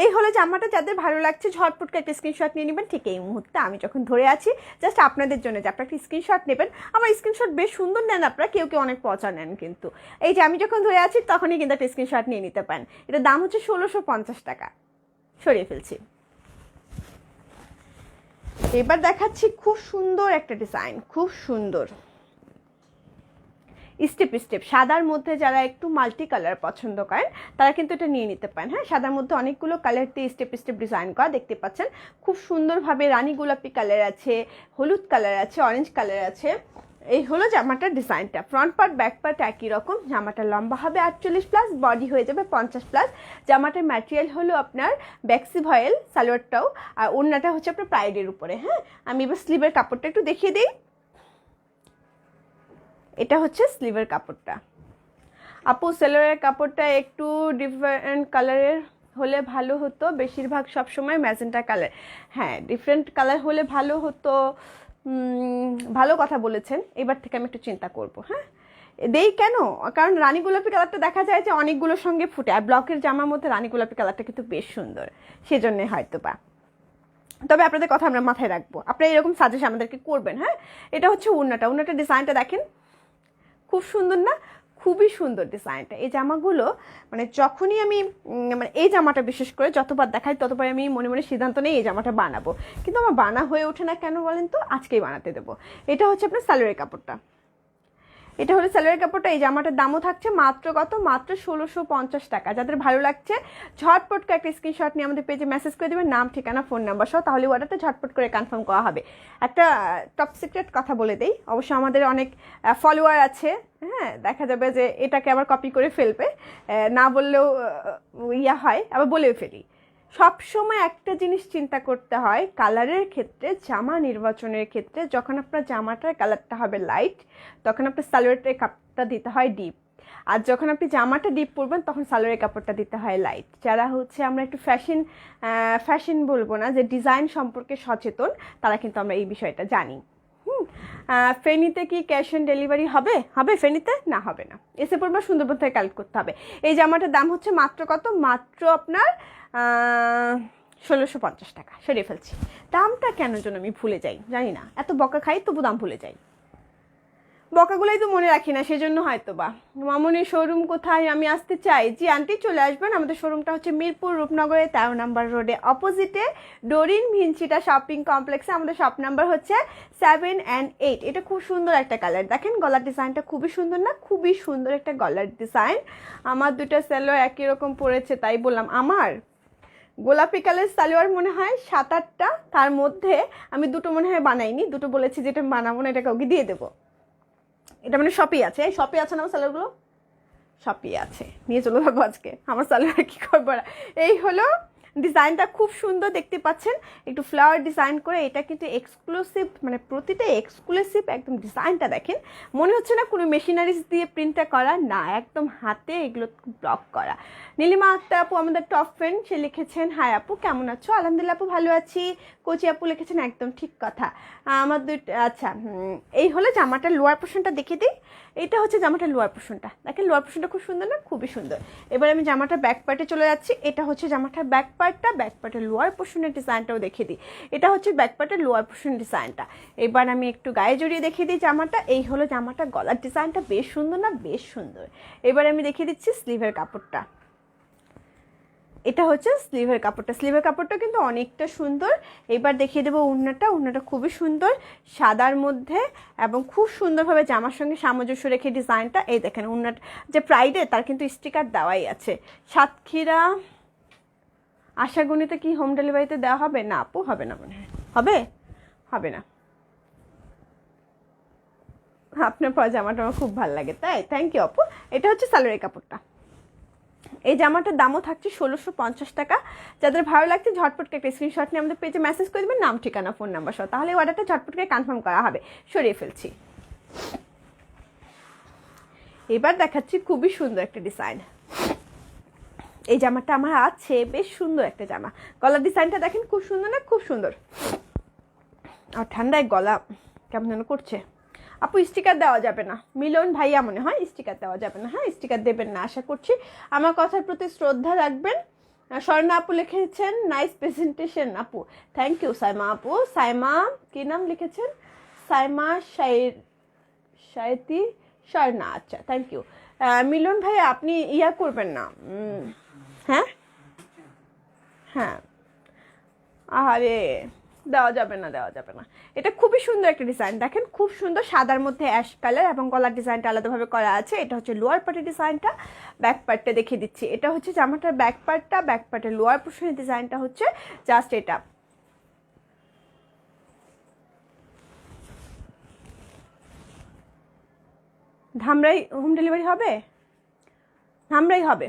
এই হলো জামাটা, যাদের ভালো লাগছে ঝটপট একটা স্ক্রিনশট নিয়ে নেবেন ঠিক এই মুহূর্তে আমি যখন ধরে আছি, জাস্ট আপনাদের জন্য যে আপনারা একটা স্ক্রিনশট নেবেন। আমার স্ক্রিনশট বেশ সুন্দর নেন আপনারা, কেউ কেউ অনেক পচা নেন, কিন্তু এই যে আমি যখন ধরে আছি তখনই কিন্তু একটা স্ক্রিনশট নিয়ে নিতে পারেন। এটার দাম হচ্ছে 1650 টাকা, সরিয়ে ফেলছি। এবার দেখাচ্ছি খুব সুন্দর একটা ডিজাইন, খুব সুন্দর স্টেপ স্টেপ সাদার মধ্যে যারা একটু মাল্টি কালার পছন্দ করেন তারা কিন্তু এটা নিয়ে নিতে পারেন। হ্যাঁ, সাদার মধ্যে অনেকগুলো কালার দিয়ে স্টেপ স্টেপ ডিজাইন করা দেখতে পাচ্ছেন, খুব সুন্দরভাবে রানী গোলাপি কালার আছে, হলুদ কালার আছে, অরেঞ্জ কালার আছে। এই হলো জামাটার ডিজাইনটা, ফ্রন্ট পার্ট ব্যাক পার্ট একই রকম। জামাটা লম্বা হবে 48+, বডি হয়ে যাবে 50+। জামাটার ম্যাটেরিয়াল হলো আপনার ব্যাক্সি ভয়েল, সালোয়ারটাও, আর ওড়নাটা হচ্ছে আপনার প্রাইডের উপরে। হ্যাঁ, আমি এবার স্লিভের কাপড়টা একটু দেখিয়ে দিই। এটা হচ্ছে স্লিভের কাপড়টা। আপু সালোয়ারের কাপড়টা একটু ডিফারেন্ট কালারের হলে ভালো হতো, বেশিরভাগ সবসময় ম্যাজেন্টা কালার। হ্যাঁ, ডিফারেন্ট কালার হলে ভালো হতো, ভালো কথা বলেছেন, এবার থেকে আমি একটু চিন্তা করব। হ্যাঁ, দেই কেন, কারণ রানী গোলাপি কালারটা দেখা যায় যে অনেকগুলোর সঙ্গে ফুটে, আর ব্লকের জামার মধ্যে রানী গোলাপি কালারটা কিন্তু বেশ সুন্দর, সেজন্যে হয়তো বা। তবে আপনাদের কথা আমরা মাথায় রাখবো, আপনারা এরকম সাজেশন আমাদেরকে করবেন। হ্যাঁ, এটা হচ্ছে ওড়নাটা ডিজাইনটা দেখেন, খুব সুন্দর না, খুবই সুন্দর ডিজাইনটা। এই জামাগুলো মানে যখনই আমি মানে এই জামাটা বিশেষ করে যতবার দেখাই ততবার আমি মনে মনে সিদ্ধান্ত নেই এই জামাটা বানাবো, কিন্তু আমার বানা হয়ে ওঠে না কেন বলেন তো, আজকেই বানাতে দেবো। এটা হচ্ছে আপনার সালোয়ারের কাপড়টা, এটা হলো সালোয়ারের কাপড়টা। এই জামাটার দামও থাকছে মাত্র কত, মাত্র 1650 টাকা। যাদের ভালো লাগছে ঝটপট করে একটা স্ক্রিনশট নিয়ে আমাদের পেজে মেসেজ করে দেবেন, নাম ঠিকানা ফোন নাম্বার সহ, তাহলে অর্ডারটা ঝটপট করে কনফার্ম করা হবে। একটা টপ সিক্রেট কথা বলে দেই, অবশ্য আমাদের অনেক ফলোয়ার আছে, হ্যাঁ, দেখা যাবে যে এটাকে আবার কপি করে ফেলবে, না বললেও ইয়া হয়, আবার বলেও ফেলি। সব সময় একটা জিনিস চিন্তা করতে হয় কালারের ক্ষেত্রে, জামা নির্বাচনের ক্ষেত্রে, যখন আপনার জামাটার কালারটা হবে লাইট তখন আপনার সালোয়ারের কাপড়টা দিতে হয় ডিপ, আর যখন আপনি জামাটা ডিপ পরবেন তখন সালোয়ারের কাপড়টা দিতে হয় লাইট। যারা হচ্ছে আমরা একটু ফ্যাশন বলবো না, যে ডিজাইন সম্পর্কে সচেতন, তারা কিন্তু আমরা এই বিষয়টা জানি। ফেনীতে কি ক্যাশ অন ডেলিভারি হবে? হবে ফেনীতে? না, হবে না, এসে পড়বা সুন্দরবন থেকে কালেক্ট করতে হবে। এই জামাটার দাম হচ্ছে মাত্র কত, মাত্র আপনার 1650 টাকা, সরিয়ে ফেলছি। দামটা কেন যেন আমি ভুলে যাই, জানি না, এত বকা খাই তবু দাম ভুলে যাই, বকাগুলোই তো মনে রাখি না, সেজন্য হয়তো বা। মামনির শোরুম কোথায়, আমি আসতে চাই। জি আন্টি, চলে আসবেন, আমাদের শোরুমটা হচ্ছে মিরপুর রূপনগরে 13 নম্বর রোডে অপোজিটে ডোরিন ভিনচিটা শপিং কমপ্লেক্সে। আমাদের শপ নাম্বার হচ্ছে 7 and 8। এটা খুব সুন্দর একটা কালার, দেখেন গলার ডিজাইনটা খুবই সুন্দর না, খুবই সুন্দর একটা গলার ডিজাইন। আমার দুটো সালোয়ার একই রকম পড়েছে, তাই বললাম আমার গোলাপি কালার সালোয়ার মনে হয় 7-8টা, তার মধ্যে আমি দুটো মনে হয় বানাইনি, দুটো বলেছি যেটা বানাবো না এটা কাউকে দিয়ে দেবো। এটা মানে শপে আছে, এই শপে আছে না আমার সালোয়ারগুলো, শপে আছে, নিয়ে চলে যাবো আজকে, আমার সালোয়ার কি করবো। এই হলো ডিজাইনটা, খুব সুন্দর দেখতে পাচ্ছেন, একটু ফ্লাওয়ার ডিজাইন করে। এটা কিন্তু এক্সক্লুসিভ, মানে প্রতিটা এক্সক্লুসিভ একদম। ডিজাইনটা দেখেন, মনে হচ্ছে না কোনো মেশিনারিজ দিয়ে প্রিন্টটা করা, না, একদম হাতে এগুলো ব্লক করা। নীলিমা আক্তার আপু আমাদের টপ ফ্রেন্ড, সে লিখেছেন হাই আপু কেমন আছো? আলহামদুলিল্লাহ আপু ভালো আছি। কোচি আপু লিখেছেন একদম ঠিক কথা। আমার আচ্ছা, এই হলো জামাটার লোয়ার পোর্শনটা দেখিয়ে দিই। এটা হচ্ছে জামাটার লোয়ার পোর্শনটা, দেখেন লোয়ার পোর্শনটা খুব সুন্দর না, খুবই সুন্দর। এবার আমি জামাটার ব্যাক পার্টে চলে যাচ্ছি। এটা হচ্ছে জামাটার ব্যাক পার্টটা, ব্যাক পার্টের লোয়ার পোর্শনের ডিজাইনটাও দেখিয়ে দিই। এটা হচ্ছে ব্যাক পার্টের লোয়ার পোর্শন ডিজাইনটা। এবার আমি একটু গায়ে জড়িয়ে দেখিয়ে দিই জামাটা। এই হলো জামাটা, গলার ডিজাইনটা বেশ সুন্দর না, বেশ সুন্দর। এবার আমি দেখিয়ে দিচ্ছি স্লিভের কাপড়টা। এটা হচ্ছে স্লিভের কাপড়টা, স্লিভের কাপড়টা কিন্তু অনেকটা সুন্দর। এবার দেখিয়ে দেবো ওড়নাটা খুবই সুন্দর, সাদার মধ্যে, এবং খুব সুন্দরভাবে জামার সঙ্গে সামঞ্জস্য রেখে ডিজাইনটা। এই দেখেন ওড়নাটা যে প্রাইডে, তার কিন্তু স্টিকার দেওয়াই আছে। সাতক্ষীরা আশাগণিতে কি হোম ডেলিভারিতে দেওয়া হবে? না আপু, হবে না, মনে হয় হবে, হবে না। আপনার পরা জামাটা আমার খুব ভালো লাগে, তাই থ্যাংক ইউ আপু। এটা হচ্ছে সালোয়ারের কাপড়টা। এই জামাটার দামও থাকছে 1650 টাকা। যাদের ভালো লাগছে ঝটপটকে একটা স্ক্রিনশট নিয়ে আমাদের পেজে মেসেজ করে দেবেন, নাম ঠিকানা ফোন নাম্বার সহ, তাহলে অর্ডারটা ঝটপটকে কনফার্ম করা হবে। সরিয়ে ফেলছি। এবার দেখাচ্ছি খুবই সুন্দর একটা ডিজাইন। এই জামাটা আমার আছে, বেশ সুন্দর একটা জামা। গলার ডিজাইনটা দেখেন, খুব সুন্দর না? খুব সুন্দর। আর ঠান্ডায় গলা কেমন যেন করছে। আপু স্টিকার দেওয়া যাবে না, মিলন ভাইয়া মনে হয় স্টিকার দেওয়া যাবে না। হ্যাঁ, স্টিকার দেবেন না আশা করছি। আমার কথার প্রতি শ্রদ্ধা রাখবেন। স্বর্ণা আপু লিখেছেন নাইস প্রেজেন্টেশন আপু, থ্যাংক ইউ। সাইমা আপু, সাইমা কি নাম লিখেছেন? সাইমা শায়তি স্বর্ণা, আচ্ছা থ্যাংক ইউ। মিলন ভাইয়া আপনি ইয়া করবেন না। হ্যাঁ হ্যাঁ, আরে দেওয়া যাবে না, দেওয়া যাবে না। এটা খুবই সুন্দর একটা ডিজাইন, দেখেন খুব সুন্দর, সাদার মধ্যে অ্যাশ কালার এবং গলার ডিজাইনটা আলাদাভাবে করা আছে। এটা হচ্ছে লোয়ার পার্টের ডিজাইনটা। ব্যাক পার্টটা দেখিয়ে দিচ্ছি। এটা হচ্ছে জামাটার ব্যাক পার্টটা, ব্যাক পার্টের লোয়ার পোর্শনের ডিজাইনটা হচ্ছে জাস্ট এটা। ধামরাই হোম ডেলিভারি হবে? ধামরাই হবে।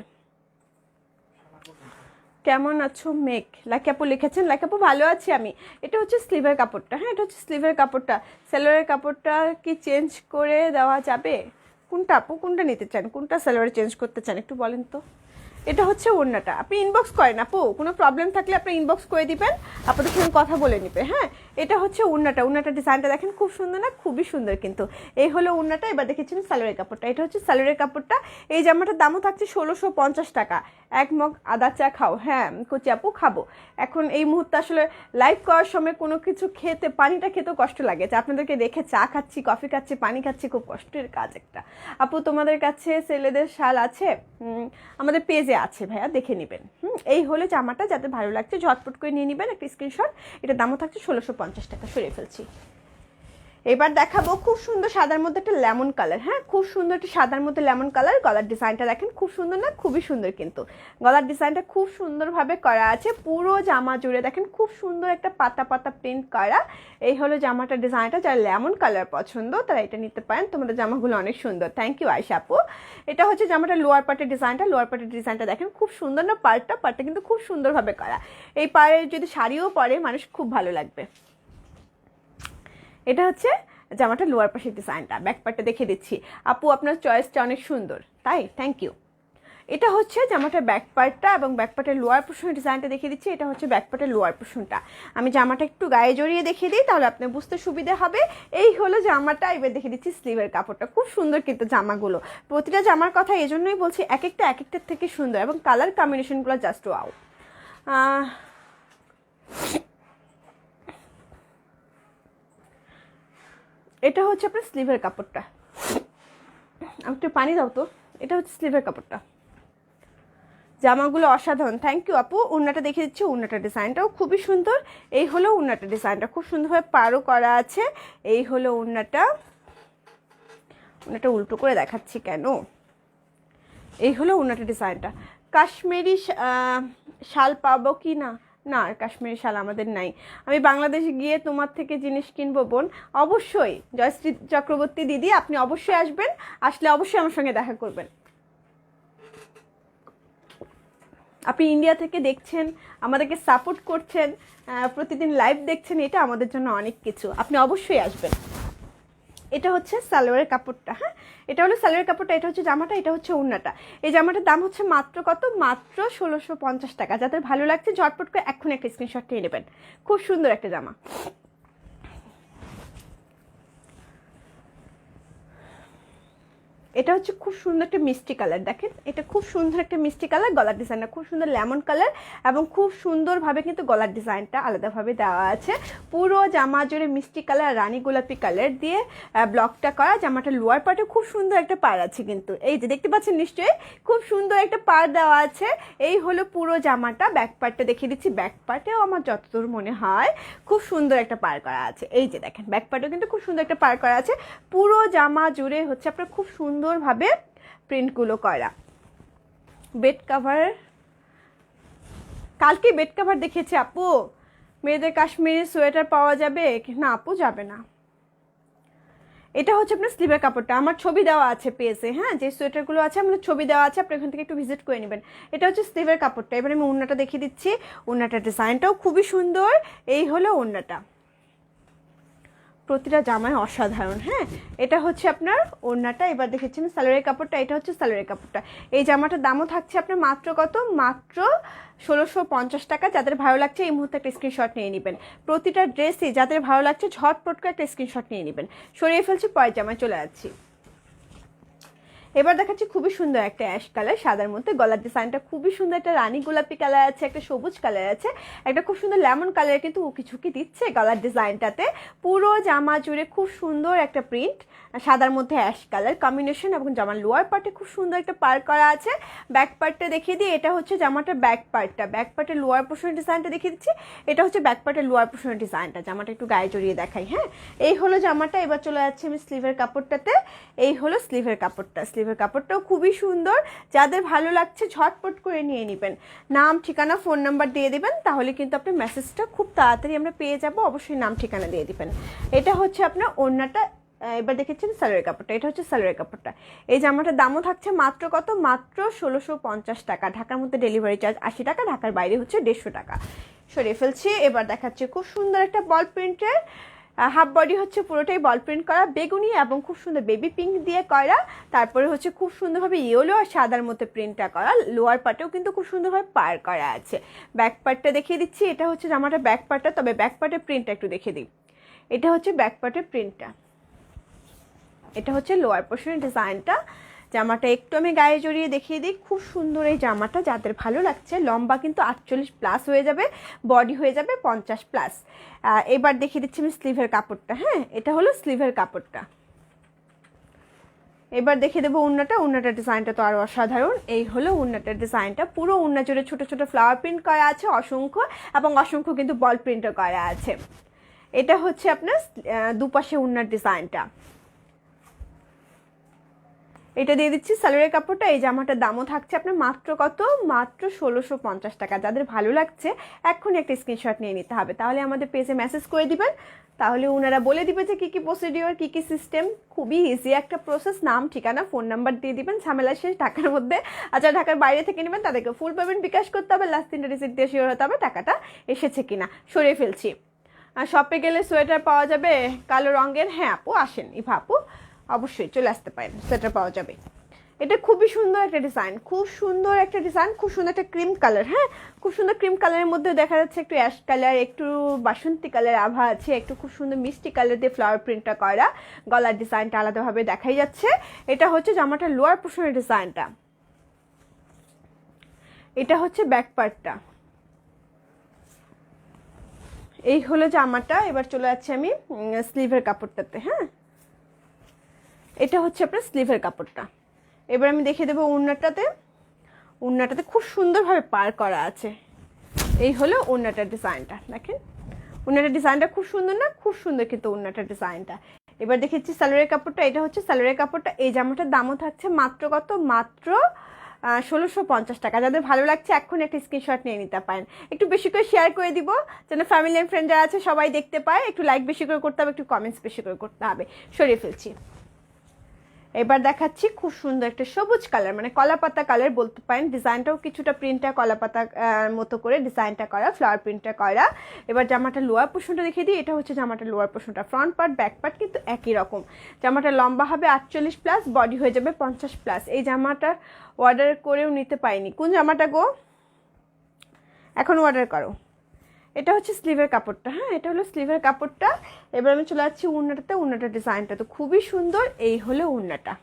কেমন আছো মেঘ? লাকিয়াপু লিখেছেন। লাকিয়াপু ভালো আছি আমি। এটা হচ্ছে স্লিভের কাপড়টা। হ্যাঁ, এটা হচ্ছে স্লিভের কাপড়টা। সেলোয়ারের কাপড়টা কি চেঞ্জ করে দেওয়া যাবে? কোনটা আপু, কোনটা নিতে চান, কোনটা সেলোয়ারে চেঞ্জ করতে চান একটু বলেন তো। এটা হচ্ছে ওড়নাটা। আপনি ইনবক্স করেন আপু, কোনো প্রবলেম থাকলে আপনি ইনবক্স করে দিবেন, আপনাদের সঙ্গে কথা বলে নিবে। হ্যাঁ, এটা হচ্ছে ওড়নাটা। ওড়নাটা ডিজাইনটা দেখেন খুব সুন্দর না? খুবই সুন্দর কিন্তু। এই হলো ওড়নাটা। এবার দেখেছেন সালোয়ারের কাপড়টা। এটা হচ্ছে সালোয়ারের কাপড়টা। এই জামাটার দামও থাকছে 1650 টাকা। এক মগ আদা চা খাও? হ্যাঁ কচি আপু খাবো। এখন এই মুহূর্তে আসলে লাইভ করার সময় কোনো কিছু খেতে, পানিটা খেতেও কষ্ট লাগে, যে আপনাদেরকে দেখে চা খাচ্ছি, কফি খাচ্ছি, পানি খাচ্ছি, খুব কষ্টের কাজ একটা। আপু তোমাদের কাছে ছেলেদের শাল আছে? আমাদের পেজে আছে ভাইয়া, দেখে নেবেন। এই হলো জামাটা, যাদের ভালো লাগছে ঝটপট করে নিয়ে নেবেন একটা স্ক্রিনশট। এটা দামও থাকছে 1650 টাকা। সরিয়ে ফেলছি। এবার দেখাবো খুব সুন্দর সাদার মধ্যে একটা লেমন কালার। হ্যাঁ, খুব সুন্দর একটা সাদার মধ্যে লেমন কালার। গলার ডিজাইনটা দেখেন খুব সুন্দর না? খুবই সুন্দর কিন্তু। গলার ডিজাইনটা খুব সুন্দরভাবে করা আছে। পুরো জামা জুড়ে দেখেন খুব সুন্দর একটা পাতা পাতা প্রিন্ট করা। এই হলো জামাটার ডিজাইনটা। যারা লেমন কালার পছন্দ তারা এটা নিতে পারেন। তোমাদের জামাগুলো অনেক সুন্দর। থ্যাংক ইউ আয়শা আপু। এটা হচ্ছে জামাটার লোয়ার পার্টের ডিজাইনটা। লোয়ার পার্টের ডিজাইনটা দেখেন খুব সুন্দর না? পার্টটা কিন্তু খুব সুন্দরভাবে করা। এই পাড়ের যদি শাড়িও পরে মানুষ খুব ভালো লাগবে। এটা হচ্ছে জামাটা লোয়ার পাশের ডিজাইনটা। ব্যাক পার্টটা দেখে দিচ্ছি। আপু আপনার চয়েসটা অনেক সুন্দর, তাই থ্যাংক ইউ। এটা হচ্ছে জামাটার ব্যাক পার্টটা এবং ব্যাক পার্টের লোয়ার পোর্শনের ডিজাইনটা দেখিয়ে দিচ্ছি। এটা হচ্ছে ব্যাক পার্টের লোয়ার পোর্শনটা। আমি জামাটা একটু গায়ে জড়িয়ে দেখিয়ে দিই, তাহলে আপনার বুঝতে সুবিধা হবে। এই হলো জামাটা। এবার দেখিয়ে দিচ্ছি স্লিভের কাপড়টা। খুব সুন্দর কিন্তু জামাগুলো। প্রতিটা জামার কথা এই জন্যই বলছি, এক একটার থেকে সুন্দর, এবং কালার কম্বিনেশনগুলো জাস্ট ওয়াও। এটা হচ্ছে আপনার স্লিভের কাপড়টা। আমি একটু পানি দাও তো। এটা হচ্ছে স্লিভের কাপড়টা। জামাগুলো অসাধারণ। থ্যাংক ইউ আপু। উন্নাটা দেখিয়ে দিচ্ছি। উন্নাটার ডিজাইনটাও খুবই সুন্দর। এই হলো উন্নাটার ডিজাইনটা, খুব সুন্দরভাবে পাড়ও করা আছে। এই হলো উন্নাটা। উন্নাটা উল্টো করে দেখাচ্ছি কেন? এই হলো উন্নাটার ডিজাইনটা। কাশ্মীরি শাল পাবো কি না? না, কাশ্মীরি শাল আমাদের নাই। আমি বাংলাদেশে গিয়ে তোমার থেকে জিনিস কিনবো বোন। অবশ্যই জয়শ্রী চক্রবর্তী দিদি, আপনি অবশ্যই আসবেন। আসলে অবশ্যই আমার সঙ্গে দেখা করবেন। আপনি ইন্ডিয়া থেকে দেখছেন, আমাদেরকে সাপোর্ট করছেন, প্রতিদিন লাইভ দেখছেন, এটা আমাদের জন্য অনেক কিছু। আপনি অবশ্যই আসবেন। এটা হচ্ছে সালোয়ারের কাপড়টা। হ্যাঁ, এটা হলো সালোয়ারের কাপড়টা। এটা হচ্ছে জামাটা। এটা হচ্ছে ওড়নাটা। এই জামাটার দাম হচ্ছে মাত্র কত? মাত্র 1650 টাকা। যাদের ভালো লাগছে ঝটপট করে এখন একটা স্ক্রিনশট নিয়ে নেবেন। খুব সুন্দর একটা জামা। এটা হচ্ছে খুব সুন্দর একটা মিষ্টি কালার। দেখেন এটা খুব সুন্দর একটা মিষ্টি কালার। গলার ডিজাইনটা খুব সুন্দর লেমন কালার, এবং খুব সুন্দরভাবে কিন্তু গলার ডিজাইনটা আলাদাভাবে দেওয়া আছে। পুরো জামা জুড়ে মিষ্টি কালার, রানী গোলাপি কালার দিয়ে ব্লকটা করা। জামাটা লোয়ার পার্টে খুব সুন্দর একটা পাড় আছে কিন্তু। এই যে দেখতে পাচ্ছেন নিশ্চয়ই, খুব সুন্দর একটা পাড় দেওয়া আছে। এই হলো পুরো জামাটা। ব্যাক পার্টটা দেখিয়ে দিচ্ছি। ব্যাক পার্টেও আমার যতদূর মনে হয় খুব সুন্দর একটা পাড় করা আছে। এই যে দেখেন ব্যাক পার্টেও কিন্তু খুব সুন্দর একটা পাড় করা আছে। পুরো জামা জুড়ে হচ্ছে আপনার খুব সুন্দরভাবে প্রিন্টগুলো করা। বেড কাভার, কালকে বেড কাভার দেখেছি আপু। মেয়েদের কাশ্মীরি সোয়েটার পাওয়া যাবে না আপু? যাবে না। এটা হচ্ছে আপনার স্লিভের কাপড়টা, আমার ছবি দেওয়া আছে পেজে, হ্যাঁ যে সোয়েটারগুলো আছে আমাদের ছবি দেওয়া আছে, আপনি এখান থেকে একটু ভিজিট করে নেবেন। এটা হচ্ছে স্লিভের কাপড়টা। এবার আমি ওড়নাটা দেখিয়ে দিচ্ছি, ওড়নাটার ডিজাইনটাও খুবই সুন্দর। এই হলো ওড়নাটা, প্রতিটা জামায় অসাধারণ। হ্যাঁ, এটা হচ্ছে আপনার ওড়নাটা। এবার দেখেছি আমি সালোয়ারের কাপড়টা, এটা হচ্ছে সালোয়ারের কাপড়টা। এই জামাটার দামও থাকছে আপনার মাত্র কত, মাত্র 1650 টাকা। যাদের ভালো লাগছে এই মুহূর্তে একটা স্ক্রিনশট নিয়ে নেবেন। প্রতিটা ড্রেসই যাদের ভালো লাগছে ঝটপট করে একটা স্ক্রিনশট নিয়ে নেবেন। সরিয়ে ফেলছি, পরের জামায় চলে যাচ্ছি। এবার দেখাচ্ছি খুবই সুন্দর একটা অ্যাশ কালার সাদার মধ্যে, গলার ডিজাইনটা খুবই সুন্দর, একটা রানী গোলাপি কালার আছে, একটা সবুজ কালার আছে, একটা খুব সুন্দর লেমন কালার কিন্তু উকি ঝুঁকি দিচ্ছে গলার ডিজাইনটাতে। পুরো জামা জুড়ে খুব সুন্দর একটা প্রিন্ট, সাদার মধ্যে অ্যাশ কালার কম্বিনেশন, এবং জামার লোয়ার পার্টে খুব সুন্দর একটা পার্ট করা আছে। ব্যাক পার্টটা দেখিয়ে দিই, এটা হচ্ছে জামাটার ব্যাক পার্টটা, ব্যাক পার্টের লোয়ার পোর্শনের ডিজাইনটা দেখিয়ে দিচ্ছি। এটা হচ্ছে ব্যাক পার্টের লোয়ার পোর্শনের ডিজাইনটা, জামাটা একটু গায়ে জড়িয়ে দেখাই। হ্যাঁ, এই হলো জামাটা। এবার চলে যাচ্ছে আমি স্লিভের কাপড়টাতে। এই হলো স্লিভের কাপড়টা, স্লিভের কাপড়টাও খুবই সুন্দর। যাদের ভালো লাগছে ঝটপট করে নিয়ে নেবেন, নাম ঠিকানা ফোন নাম্বার দিয়ে দিবেন, তাহলে কিন্তু আপনার মেসেজটা খুব তাড়াতাড়ি আমরা পেয়ে যাব। অবশ্যই নাম ঠিকানা দিয়ে দিবেন। এটা হচ্ছে আপনার ওড়নাটা। এবার দেখেছেন সালোয়ারের কাপড়টা, এটা হচ্ছে সালোয়ারের কাপড়টা। এই জামাটার দামও থাকছে মাত্র কত, মাত্র 1650 টাকা। ঢাকার মধ্যে ডেলিভারি চার্জ 80 টাকা, ঢাকার বাইরে হচ্ছে 150 টাকা। সরিয়ে ফেলছি। এবার দেখাচ্ছে খুব সুন্দর একটা বল প্রিন্টের, হাফ বডি হচ্ছে পুরোটাই বল প্রিন্ট করা, বেগুনি এবং খুব সুন্দর বেবি পিঙ্ক দিয়ে করা। তারপরে হচ্ছে খুব সুন্দরভাবে ইয়েলো আর সাদার মধ্যে প্রিন্টটা করা। লোয়ার পার্টেও কিন্তু খুব সুন্দরভাবে পার করা আছে। ব্যাক পার্টটা দেখিয়ে দিচ্ছি, এটা হচ্ছে জামাটা ব্যাক পার্টটা, তবে ব্যাক পার্টের প্রিন্টটা একটু দেখিয়ে দিই। এটা হচ্ছে ব্যাক পার্টের প্রিন্টটা, এটা হচ্ছে লোয়ার পোর্শনের ডিজাইনটা। জামাটা একটু আমি গায়ে জড়িয়ে দেখিয়ে দিই, খুব সুন্দর এই জামাটা। যাদের ভালো লাগছে, লম্বা কিন্তু 48+ হয়ে যাবে, বডি হয়ে যাবে 50+। এবার দেখিয়ে দিচ্ছি আমি স্লিভের কাপড়টা। হ্যাঁ, এটা হলো স্লিভের কাপড়টা। এবার দেখিয়ে দেবো ওড়নাটা, ওড়নাটার ডিজাইনটা তো আরও অসাধারণ। এই হলো ওড়নাটার ডিজাইনটা, পুরো ওড়না জুড়ে ছোটো ছোটো ফ্লাওয়ার প্রিন্ট করা আছে অসংখ্য, এবং অসংখ্য কিন্তু বল প্রিন্টও করা আছে। এটা হচ্ছে আপনার দুপাশে ওড়নার ডিজাইনটা। এটা দিয়ে দিচ্ছি সালোয়ারের কাপড়টা। এই জামাটার দামও থাকছে আপনার মাত্র কত, মাত্র 1650 টাকা। যাদের ভালো লাগছে এক্ষুনি একটা স্ক্রিনশট নিয়ে নিতে হবে, তাহলে আমাদের পেজে মেসেজ করে দিবেন, তাহলে ওনারা বলে দিবে যে কী কী প্রসিডিওর, কী কী সিস্টেম। খুবই ইজি একটা প্রসেস, নাম ঠিকানা ফোন নাম্বার দিয়ে দিবেন, ঝামেলা শেষ। ঢাকার মধ্যে, আচ্ছা ঢাকার বাইরে থেকে নেবেন তাদেরকে ফুল পেমেন্ট বিকাশ করতে হবে, লাস্ট 3টা রিসিপ্ট দিয়ে শিওর হতে হবে টাকাটা এসেছে কিনা। সরিয়ে ফেলছি। আর শপে গেলে সোয়েটার পাওয়া যাবে কালো রঙের। হ্যাঁ আপু, আসেন ইভা আপু, অবশ্যই চলে আসতে পারেন, সোয়েটার পাওয়া যাবে। এটা খুবই সুন্দর একটা ডিজাইন, খুব সুন্দর একটা ডিজাইন, খুব সুন্দর একটা ক্রিম কালার। হ্যাঁ, খুব সুন্দর ক্রিম কালারের মধ্যে দেখা যাচ্ছে একটু অ্যাশ কালার, একটু বাসন্তী কালার আভা আছে, একটু খুব সুন্দর মিষ্টি কালার দিয়ে ফ্লাওয়ার প্রিন্টটা করা। গলার ডিজাইনটা আলাদাভাবে দেখাই যাচ্ছে। এটা হচ্ছে জামাটার লোয়ার পোর্শনের ডিজাইনটা, এটা হচ্ছে ব্যাক পার্টটা। এই হলো জামাটা। এবার চলে যাচ্ছে আমি স্লিভের কাপড়টাতে। হ্যাঁ, এটা হচ্ছে আপনার স্লিভের কাপড়টা। এবার আমি দেখিয়ে দেবো ওড়নাটাতে। ওড়নাটাতে খুব সুন্দরভাবে পার করা আছে। এই হলো ওড়নাটার ডিজাইনটা, দেখেন ওড়নাটার ডিজাইনটা খুব সুন্দর না, খুব সুন্দর কিন্তু ওড়নাটার ডিজাইনটা। এবার দেখেছি সালোয়ারের কাপড়টা, এটা হচ্ছে সালোয়ারের কাপড়টা। এই জামাটার দামও থাকছে মাত্র কত, মাত্র 1650 টাকা। যাদের ভালো লাগছে এক্ষুনি একটা স্ক্রিনশট নিয়ে নিতে পারেন। একটু বেশি করে শেয়ার করে দিব, যেন ফ্যামিলি অ্যান্ড ফ্রেন্ড যারা আছে সবাই দেখতে পায়। একটু লাইক বেশি করে করতে হবে, একটু কমেন্টস বেশি করে করতে হবে। সরিয়ে ফেলছি। এবার দেখাচ্ছি খুব সুন্দর একটা সবুজ কালার, মানে কলাপাতা কালার বলতে পারেন। ডিজাইনটাও কিছুটা প্রিন্টটা কলাপাতা মতো করে ডিজাইনটা করা, ফ্লাওয়ার প্রিন্টটা করা। এবার জামাটা লোয়ার পোর্শনটা দেখিয়ে দিই। এটা হচ্ছে জামাটা লোয়ার পোর্শনটা, ফ্রন্ট পার্ট ব্যাক পার্ট কিন্তু একই রকম। জামাটা লম্বা হবে 48+, বডি হয়ে যাবে 50+। এই জামাটা অর্ডার করেও নিতে পারিনি। কোন জামাটা গো? এখন অর্ডার করো। এটা হচ্ছে স্লিভের কাপড়টা। হ্যাঁ, এটা হলো স্লিভের কাপড়টা। এবার আমি চলে যাচ্ছি ওড়নাটাতে। ওড়নাটার ডিজাইনটা তো খুবই সুন্দর। এই হলো ওড়নাটা,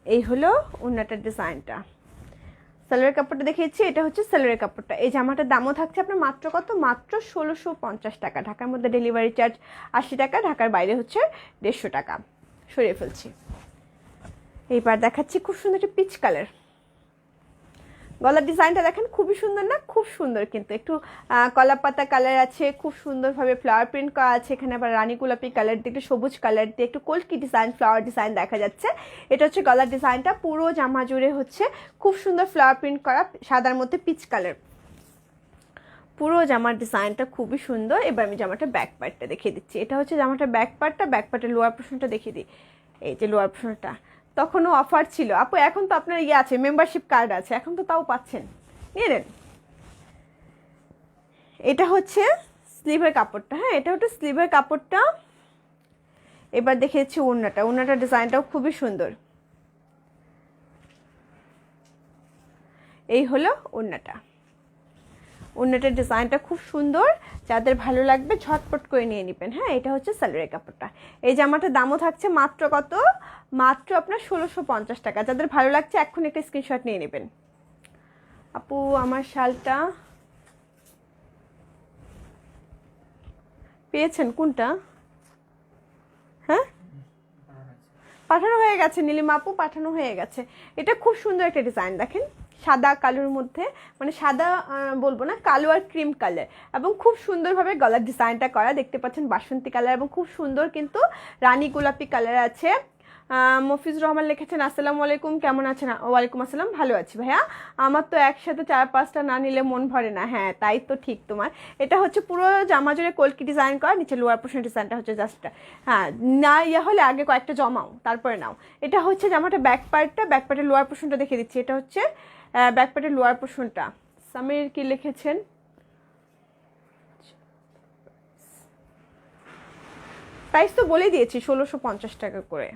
এই হলো ওড়নাটার ডিজাইনটা। সালোয়ারের কাপড়টা দেখিয়েছি, এটা হচ্ছে সালোয়ারের কাপড়টা। এই জামাটার দামও থাকছে আপনার মাত্র কত, মাত্র 1650 টাকা। ঢাকার মধ্যে ডেলিভারি চার্জ 80 টাকা, ঢাকার বাইরে হচ্ছে 150 টাকা। সরিয়ে ফেলছি। এইবার দেখাচ্ছি খুব সুন্দর একটা পিচ কালার। গলার ডিজাইনটা দেখেন খুবই সুন্দর না, খুব সুন্দর কিন্তু একটু কলাপাতা কালার আছে, খুব সুন্দরভাবে ফ্লাওয়ার প্রিন্ট করা আছে। এখানে আবার রানী গোলাপি কালার দিয়ে, একটু সবুজ কালার দিয়ে, একটু কলকি ডিজাইন ফ্লাওয়ার ডিজাইন দেখা যাচ্ছে। এটা হচ্ছে গলার ডিজাইনটা। পুরো জামা জুড়ে হচ্ছে খুব সুন্দর ফ্লাওয়ার প্রিন্ট করা, সাদার মধ্যে পিচ কালার। পুরো জামার ডিজাইনটা খুবই সুন্দর। এবার আমি জামাটা ব্যাক পার্টটা দেখিয়ে দিচ্ছি। এটা হচ্ছে জামাটা ব্যাক পার্টটা, ব্যাক পার্টের লোয়ার পোর্শনটা দেখিয়ে দিই। এই যে লোয়ার পোর্শনটা, তখনও অফার ছিল আপু, এখন তো আপনার ইয়ে আছে, মেম্বারশিপ কার্ড আছে, এখন তো তাও পাচ্ছেন, নিয়ে নেন। এটা হচ্ছে স্লিভের কাপড়টা, হ্যাঁ এটা হচ্ছে স্লিভের কাপড়টা। এবার দেখিয়েছি ওড়নাটা, ওড়নাটার ডিজাইনটাও খুবই সুন্দর। এই হলো ওড়নাটা, ওড়নাটার ডিজাইনটা খুব সুন্দর, যাদের ভালো লাগবে ঝটপট করে নিয়ে নেবেন। হ্যাঁ এটা হচ্ছে সালোয়ারের কাপড়টা। এই জামাটার দামও থাকছে মাত্র কত, মাত্র আপনার 1650 টাকা। যাদের ভালো লাগছে এখন একটা স্ক্রিনশট নিয়ে নেবেন। আপু আমার শালটা পেয়েছেন কোনটা? হ্যাঁ পাঠানো হয়ে গেছে নীলিমা আপু, পাঠানো হয়ে গেছে। এটা খুব সুন্দর একটা ডিজাইন, দেখেন সাদা কালোর মধ্যে, মানে সাদা বলবো না, কালো আর ক্রিম কালার, এবং খুব সুন্দরভাবে গলার ডিজাইনটা করা, দেখতে পাচ্ছেন বাসন্তী কালার এবং খুব সুন্দর কিন্তু রানী গোলাপি কালার আছে। মফিজুর রহমান লিখেছেন আসসালামু আলাইকুম, কেমন আছেন? ওয়ালাইকুম আসসালাম, ভালো আছি ভাইয়া। আমার তো একসাথে 4-5টা না নিলে মন ভরে না। হ্যাঁ তাই তো ঠিক তোমার। এটা হচ্ছে পুরো জামা জুড়ে কলকি ডিজাইন করা, নিচে লোয়ার পোর্শন ডিজাইনটা হচ্ছে জাস্ট, হ্যাঁ না ইয়ে হলে আগে কয়েকটা জমাও তারপরে নাও। এটা হচ্ছে জামাটা ব্যাক পার্টটা, ব্যাক পার্টের লোয়ার পোর্শনটা দেখিয়ে দিচ্ছি। এটা হচ্ছে ব্যাক পার্টের লোয়ার পোর্শনটা। সামির কি লিখেছেন? প্রাইস তো বলে দিয়েছি 1650 টাকা করে।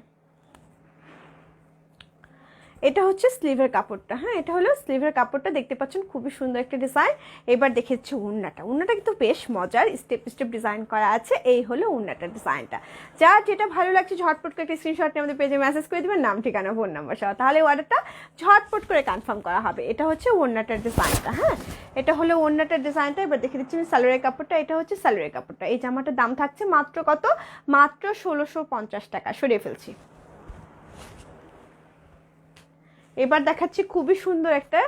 এটা হচ্ছে স্লিভের কাপড়টা, হ্যাঁ এটা হলো স্লিভের কাপড়টা, দেখতে পাচ্ছেন খুবই সুন্দর একটা ডিজাইন। এবার দেখেছি ওড়নাটা, ওড়নাটা কিন্তু বেশ মজার, স্টেপ স্টেপ ডিজাইন করা আছে। এই হলো ওড়নাটার ডিজাইনটা। যার যেটা ভালো লাগছে ঝটপট করে একটা স্ক্রিনশট নিয়ে আমাদের পেজে মেসেজ করে দেবেন, নাম ঠিকানা ফোন নাম্বার সহ, তাহলে অর্ডারটা ঝটপট করে কনফার্ম করা হবে। এটা হচ্ছে ওড়নাটার ডিজাইনটা, হ্যাঁ এটা হলো ওড়নাটার ডিজাইনটা। এবার দেখে দিচ্ছি আমি সালোয়ারের কাপড়টা, এটা হচ্ছে সালোয়ারের কাপড়টা। এই জামাটার দাম থাকছে মাত্র কত, মাত্র 1650 টাকা। সরিয়ে ফেলছি। এবার দেখাচ্ছি খুবই সুন্দর একটা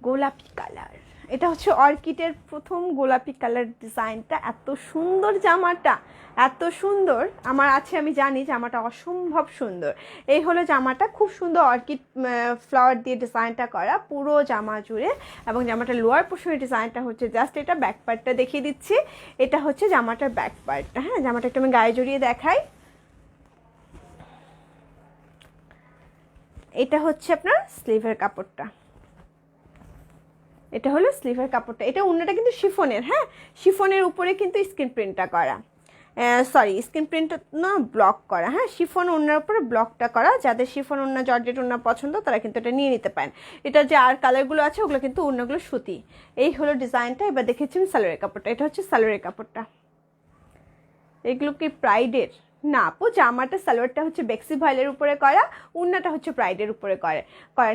গোলাপি কালার, এটা হচ্ছে অর্কিডের প্রথম গোলাপি কালার ডিজাইনটা। এত সুন্দর জামাটা, এত সুন্দর আমার আছে, আমি জানি জামাটা অসম্ভব সুন্দর। এই হলো জামাটা, খুব সুন্দর অর্কিড ফ্লাওয়ার দিয়ে ডিজাইনটা করা পুরো জামা জুড়ে, এবং জামাটার লোয়ার পোর্শনের ডিজাইনটা হচ্ছে জাস্ট এটা। ব্যাক পার্টটা দেখিয়ে দিচ্ছি, এটা হচ্ছে জামাটার ব্যাক পার্টটা। হ্যাঁ জামাটা একটু আমি গায়ে জড়িয়ে দেখাই। এটা হচ্ছে আপনার স্লিভের কাপড়টা, এটা হলো স্লিভের কাপড়টা। এটা ওড়নাটা কিন্তু শিফনের, হ্যাঁ শিফনের উপরে কিন্তু স্ক্রিন প্রিন্টটা করা, সরি স্ক্রিন প্রিন্ট না ব্লক করা, হ্যাঁ শিফন ওড়নার উপরে ব্লকটা করা। যাদের শিফন ওড়না জর্জেট ওড়না পছন্দ তারা কিন্তু এটা নিয়ে নিতে পারেন। এটা যে আর কালারগুলো আছে ওগুলো কিন্তু ওড়নাগুলো সুতি। এই হলো ডিজাইনটা। এবার দেখেছি আমি সালোয়ারের কাপড়টা, এটা হচ্ছে সালোয়ারের কাপড়টা। এগুলো কি প্রাইডের? না আপু, জামাটা সালোয়ারটা হচ্ছে বেক্সি ভয়েলের উপরে করা, ওড়নাটা হচ্ছে প্রাইডের উপরে করা।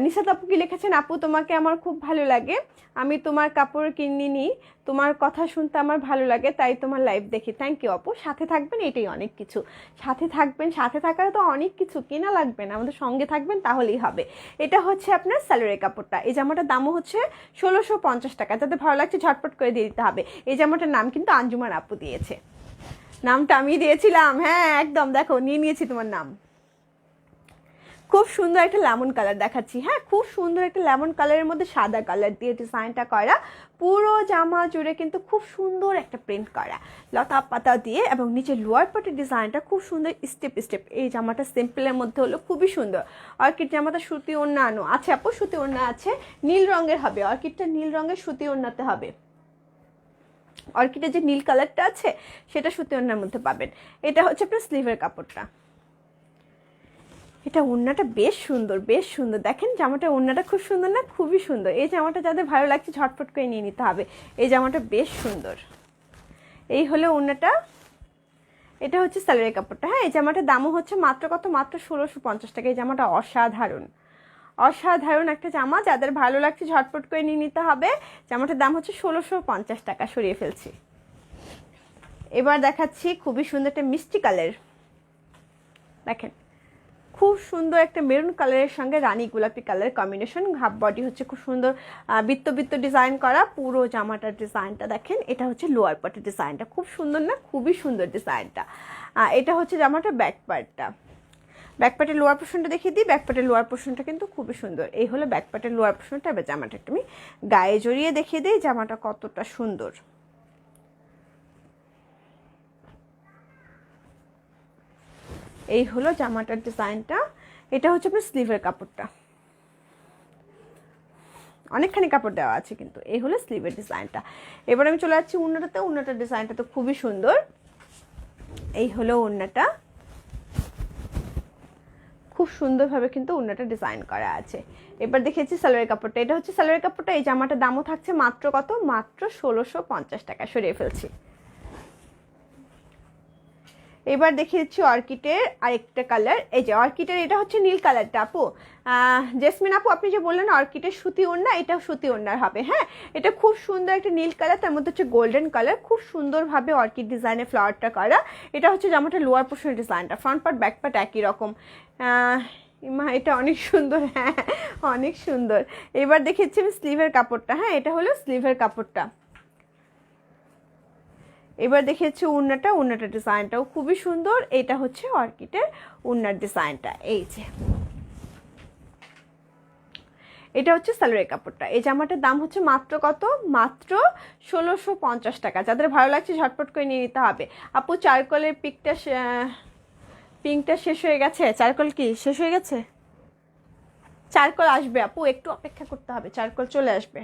নিশাত আপু কি লিখেছেন, আপু তোমাকে আমার খুব ভালো লাগে, আমি তোমার কাপড় কিনিনি, তোমার কথা শুনতে আমার ভালো লাগে তাই তোমার লাইভ দেখি। থ্যাংক ইউ আপু, সাথে থাকবেন এটাই অনেক কিছু। সাথে থাকবেন, সাথে থাকার তো অনেক কিছু, কেনা লাগবে না, আমাদের সঙ্গে থাকবেন তাহলেই হবে। এটা হচ্ছে আপনার সালোয়ারের কাপড়টা। এই জামাটার দামও হচ্ছে 1650 টাকা। যাদের ভালো লাগছে ঝটপট করে দিয়ে দিতে হবে। এই জামাটার নাম কিন্তু আঞ্জুমান আপু দিয়েছে, নামটা আমি দিয়েছিলাম, হ্যাঁ একদম, দেখো নিয়ে নিয়েছি তোমার নাম। খুব সুন্দর একটা লেমন কালার দেখাচ্ছি, হ্যাঁ খুব সুন্দর একটা লেমন কালারের মধ্যে সাদা কালার দিয়ে ডিজাইনটা করা, পুরো জামা জুড়ে কিন্তু খুব সুন্দর একটা প্রিন্ট করা লতা পাতা দিয়ে, এবং নিচে লোয়ার পার্টের ডিজাইনটা খুব সুন্দর স্টেপ স্টেপ। এই জামাটা সিম্পলের মধ্যে হলো খুবই সুন্দর। অর্কিড জামাটা সুতি ওড়না আনো আছে আপু, সুতি ওড়না আছে, নীল রঙের হবে, অর্কিডটা নীল রঙের সুতি ওড়নাতে হবে। অর্কিডের যে নীল কালারটা আছে সেটা সুতি ওড়নার মধ্যে পাবেন। এটা হচ্ছে আপনার স্লিভের কাপড়টা। এটা ওড়নাটা বেশ সুন্দর, বেশ সুন্দর, দেখেন জামাটা ওড়নাটা খুব সুন্দর না, খুবই সুন্দর। এই জামাটা যাদের ভালো লাগছে ঝটপট করে নিয়ে নিতে হবে, এই জামাটা বেশ সুন্দর। এই হলো ওড়নাটা, এটা হচ্ছে সালোয়ারের কাপড়টা। হ্যাঁ এই জামাটার দামও হচ্ছে মাত্র কত, মাত্র 1650 টাকা। এই জামাটা অসাধারণ, অসাধারণ একটা জামা, যাদের ভালো লাগছে ঝটপট করে নিয়ে নিতে হবে। জামাটার দাম হচ্ছে 1650 টাকা। সরিয়ে ফেলছি। এবার দেখাচ্ছি খুবই সুন্দর একটা মিষ্টি কালার, দেখেন খুব সুন্দর একটা মেরুন কালারের সঙ্গে রানী গোলাপি কালারের কম্বিনেশন। হাফ বডি হচ্ছে খুব সুন্দর বৃত্ত বৃত্ত ডিজাইন করা, পুরো জামাটার ডিজাইনটা দেখেন। এটা হচ্ছে লোয়ার পার্টের ডিজাইনটা, খুব সুন্দর না, খুবই সুন্দর ডিজাইনটা। এটা হচ্ছে জামাটার ব্যাক পার্টটা। ব্যাক পার্টের লোয়ার পোর্শনটা দেখিয়ে দিই। ব্যাক পার্টের লোয়ার পোর্শনটা কিন্তু খুবই সুন্দর। এই হলো ব্যাক পার্টের লোয়ার পোর্শনটা। এবার জামাটা একটু আমি গায়ে জড়িয়ে দেখিয়ে দিই জামাটা কতটা সুন্দর। এই হলো জামাটার ডিজাইনটা। এটা হচ্ছে আপনার স্লিভের কাপড়টা, অনেকখানি কাপড় দেওয়া আছে কিন্তু। এই হলো স্লিভের ডিজাইনটা। এবার আমি চলে যাচ্ছি ওড়নাটাতে। ওড়নাটার ডিজাইনটা তো খুবই সুন্দর। এই হলো ওড়নাটা, খুব সুন্দরভাবে কিন্তু ওড়নাটা ডিজাইন করা আছে। এবার দেখেছি সালোয়ারের কাপড়টা। এটা হচ্ছে সালোয়ারের কাপড়টা। এই জামাটার দামও থাকছে মাত্র কত, মাত্র 1650 টাকা। সরিয়ে ফেলছি। এবার দেখিয়েছি অর্কিডের আরেকটা কালার। এই যে অর্কিডের, এটা হচ্ছে নীল কালারটা আপু। জেসমিন আপু, আপনি যে বললেন অর্কিডের সুতি ওড়না, এটাও সুতি ওড়নার হবে। হ্যাঁ, এটা খুব সুন্দর একটা নীল কালার, তার মধ্যে হচ্ছে গোল্ডেন কালার, খুব সুন্দরভাবে অর্কিড ডিজাইনের ফ্লাওয়ারটা করা। এটা হচ্ছে জামাটা লোয়ার পোর্শনের ডিজাইনটা। ফ্রন্ট পার্ট ব্যাক পার্ট একই রকম। মা, এটা অনেক সুন্দর। হ্যাঁ, অনেক সুন্দর। এবার দেখেছি আমি স্লিভের কাপড়টা। হ্যাঁ, এটা হলো স্লিভের কাপড়টা। এবার দেখেছি ওড়নাটা। ওড়নাটার ডিজাইনটাও খুবই সুন্দর। এটা হচ্ছে অর্কিডের ওড়নার ডিজাইনটা। এই যে এটা হচ্ছে সালোয়ারের কাপড়টা। এই জামাটার দাম হচ্ছে মাত্র কত, মাত্র 1650 টাকা। যাদের ভালো লাগছে ঝটপট করে নিয়ে নিতে হবে। আপু চারকোলের পিঙ্কটা শেষ হয়ে গেছে। চারকোল কি শেষ হয়ে গেছে? চারকোল আসবে আপু, একটু অপেক্ষা করতে হবে, চারকোল চলে আসবে।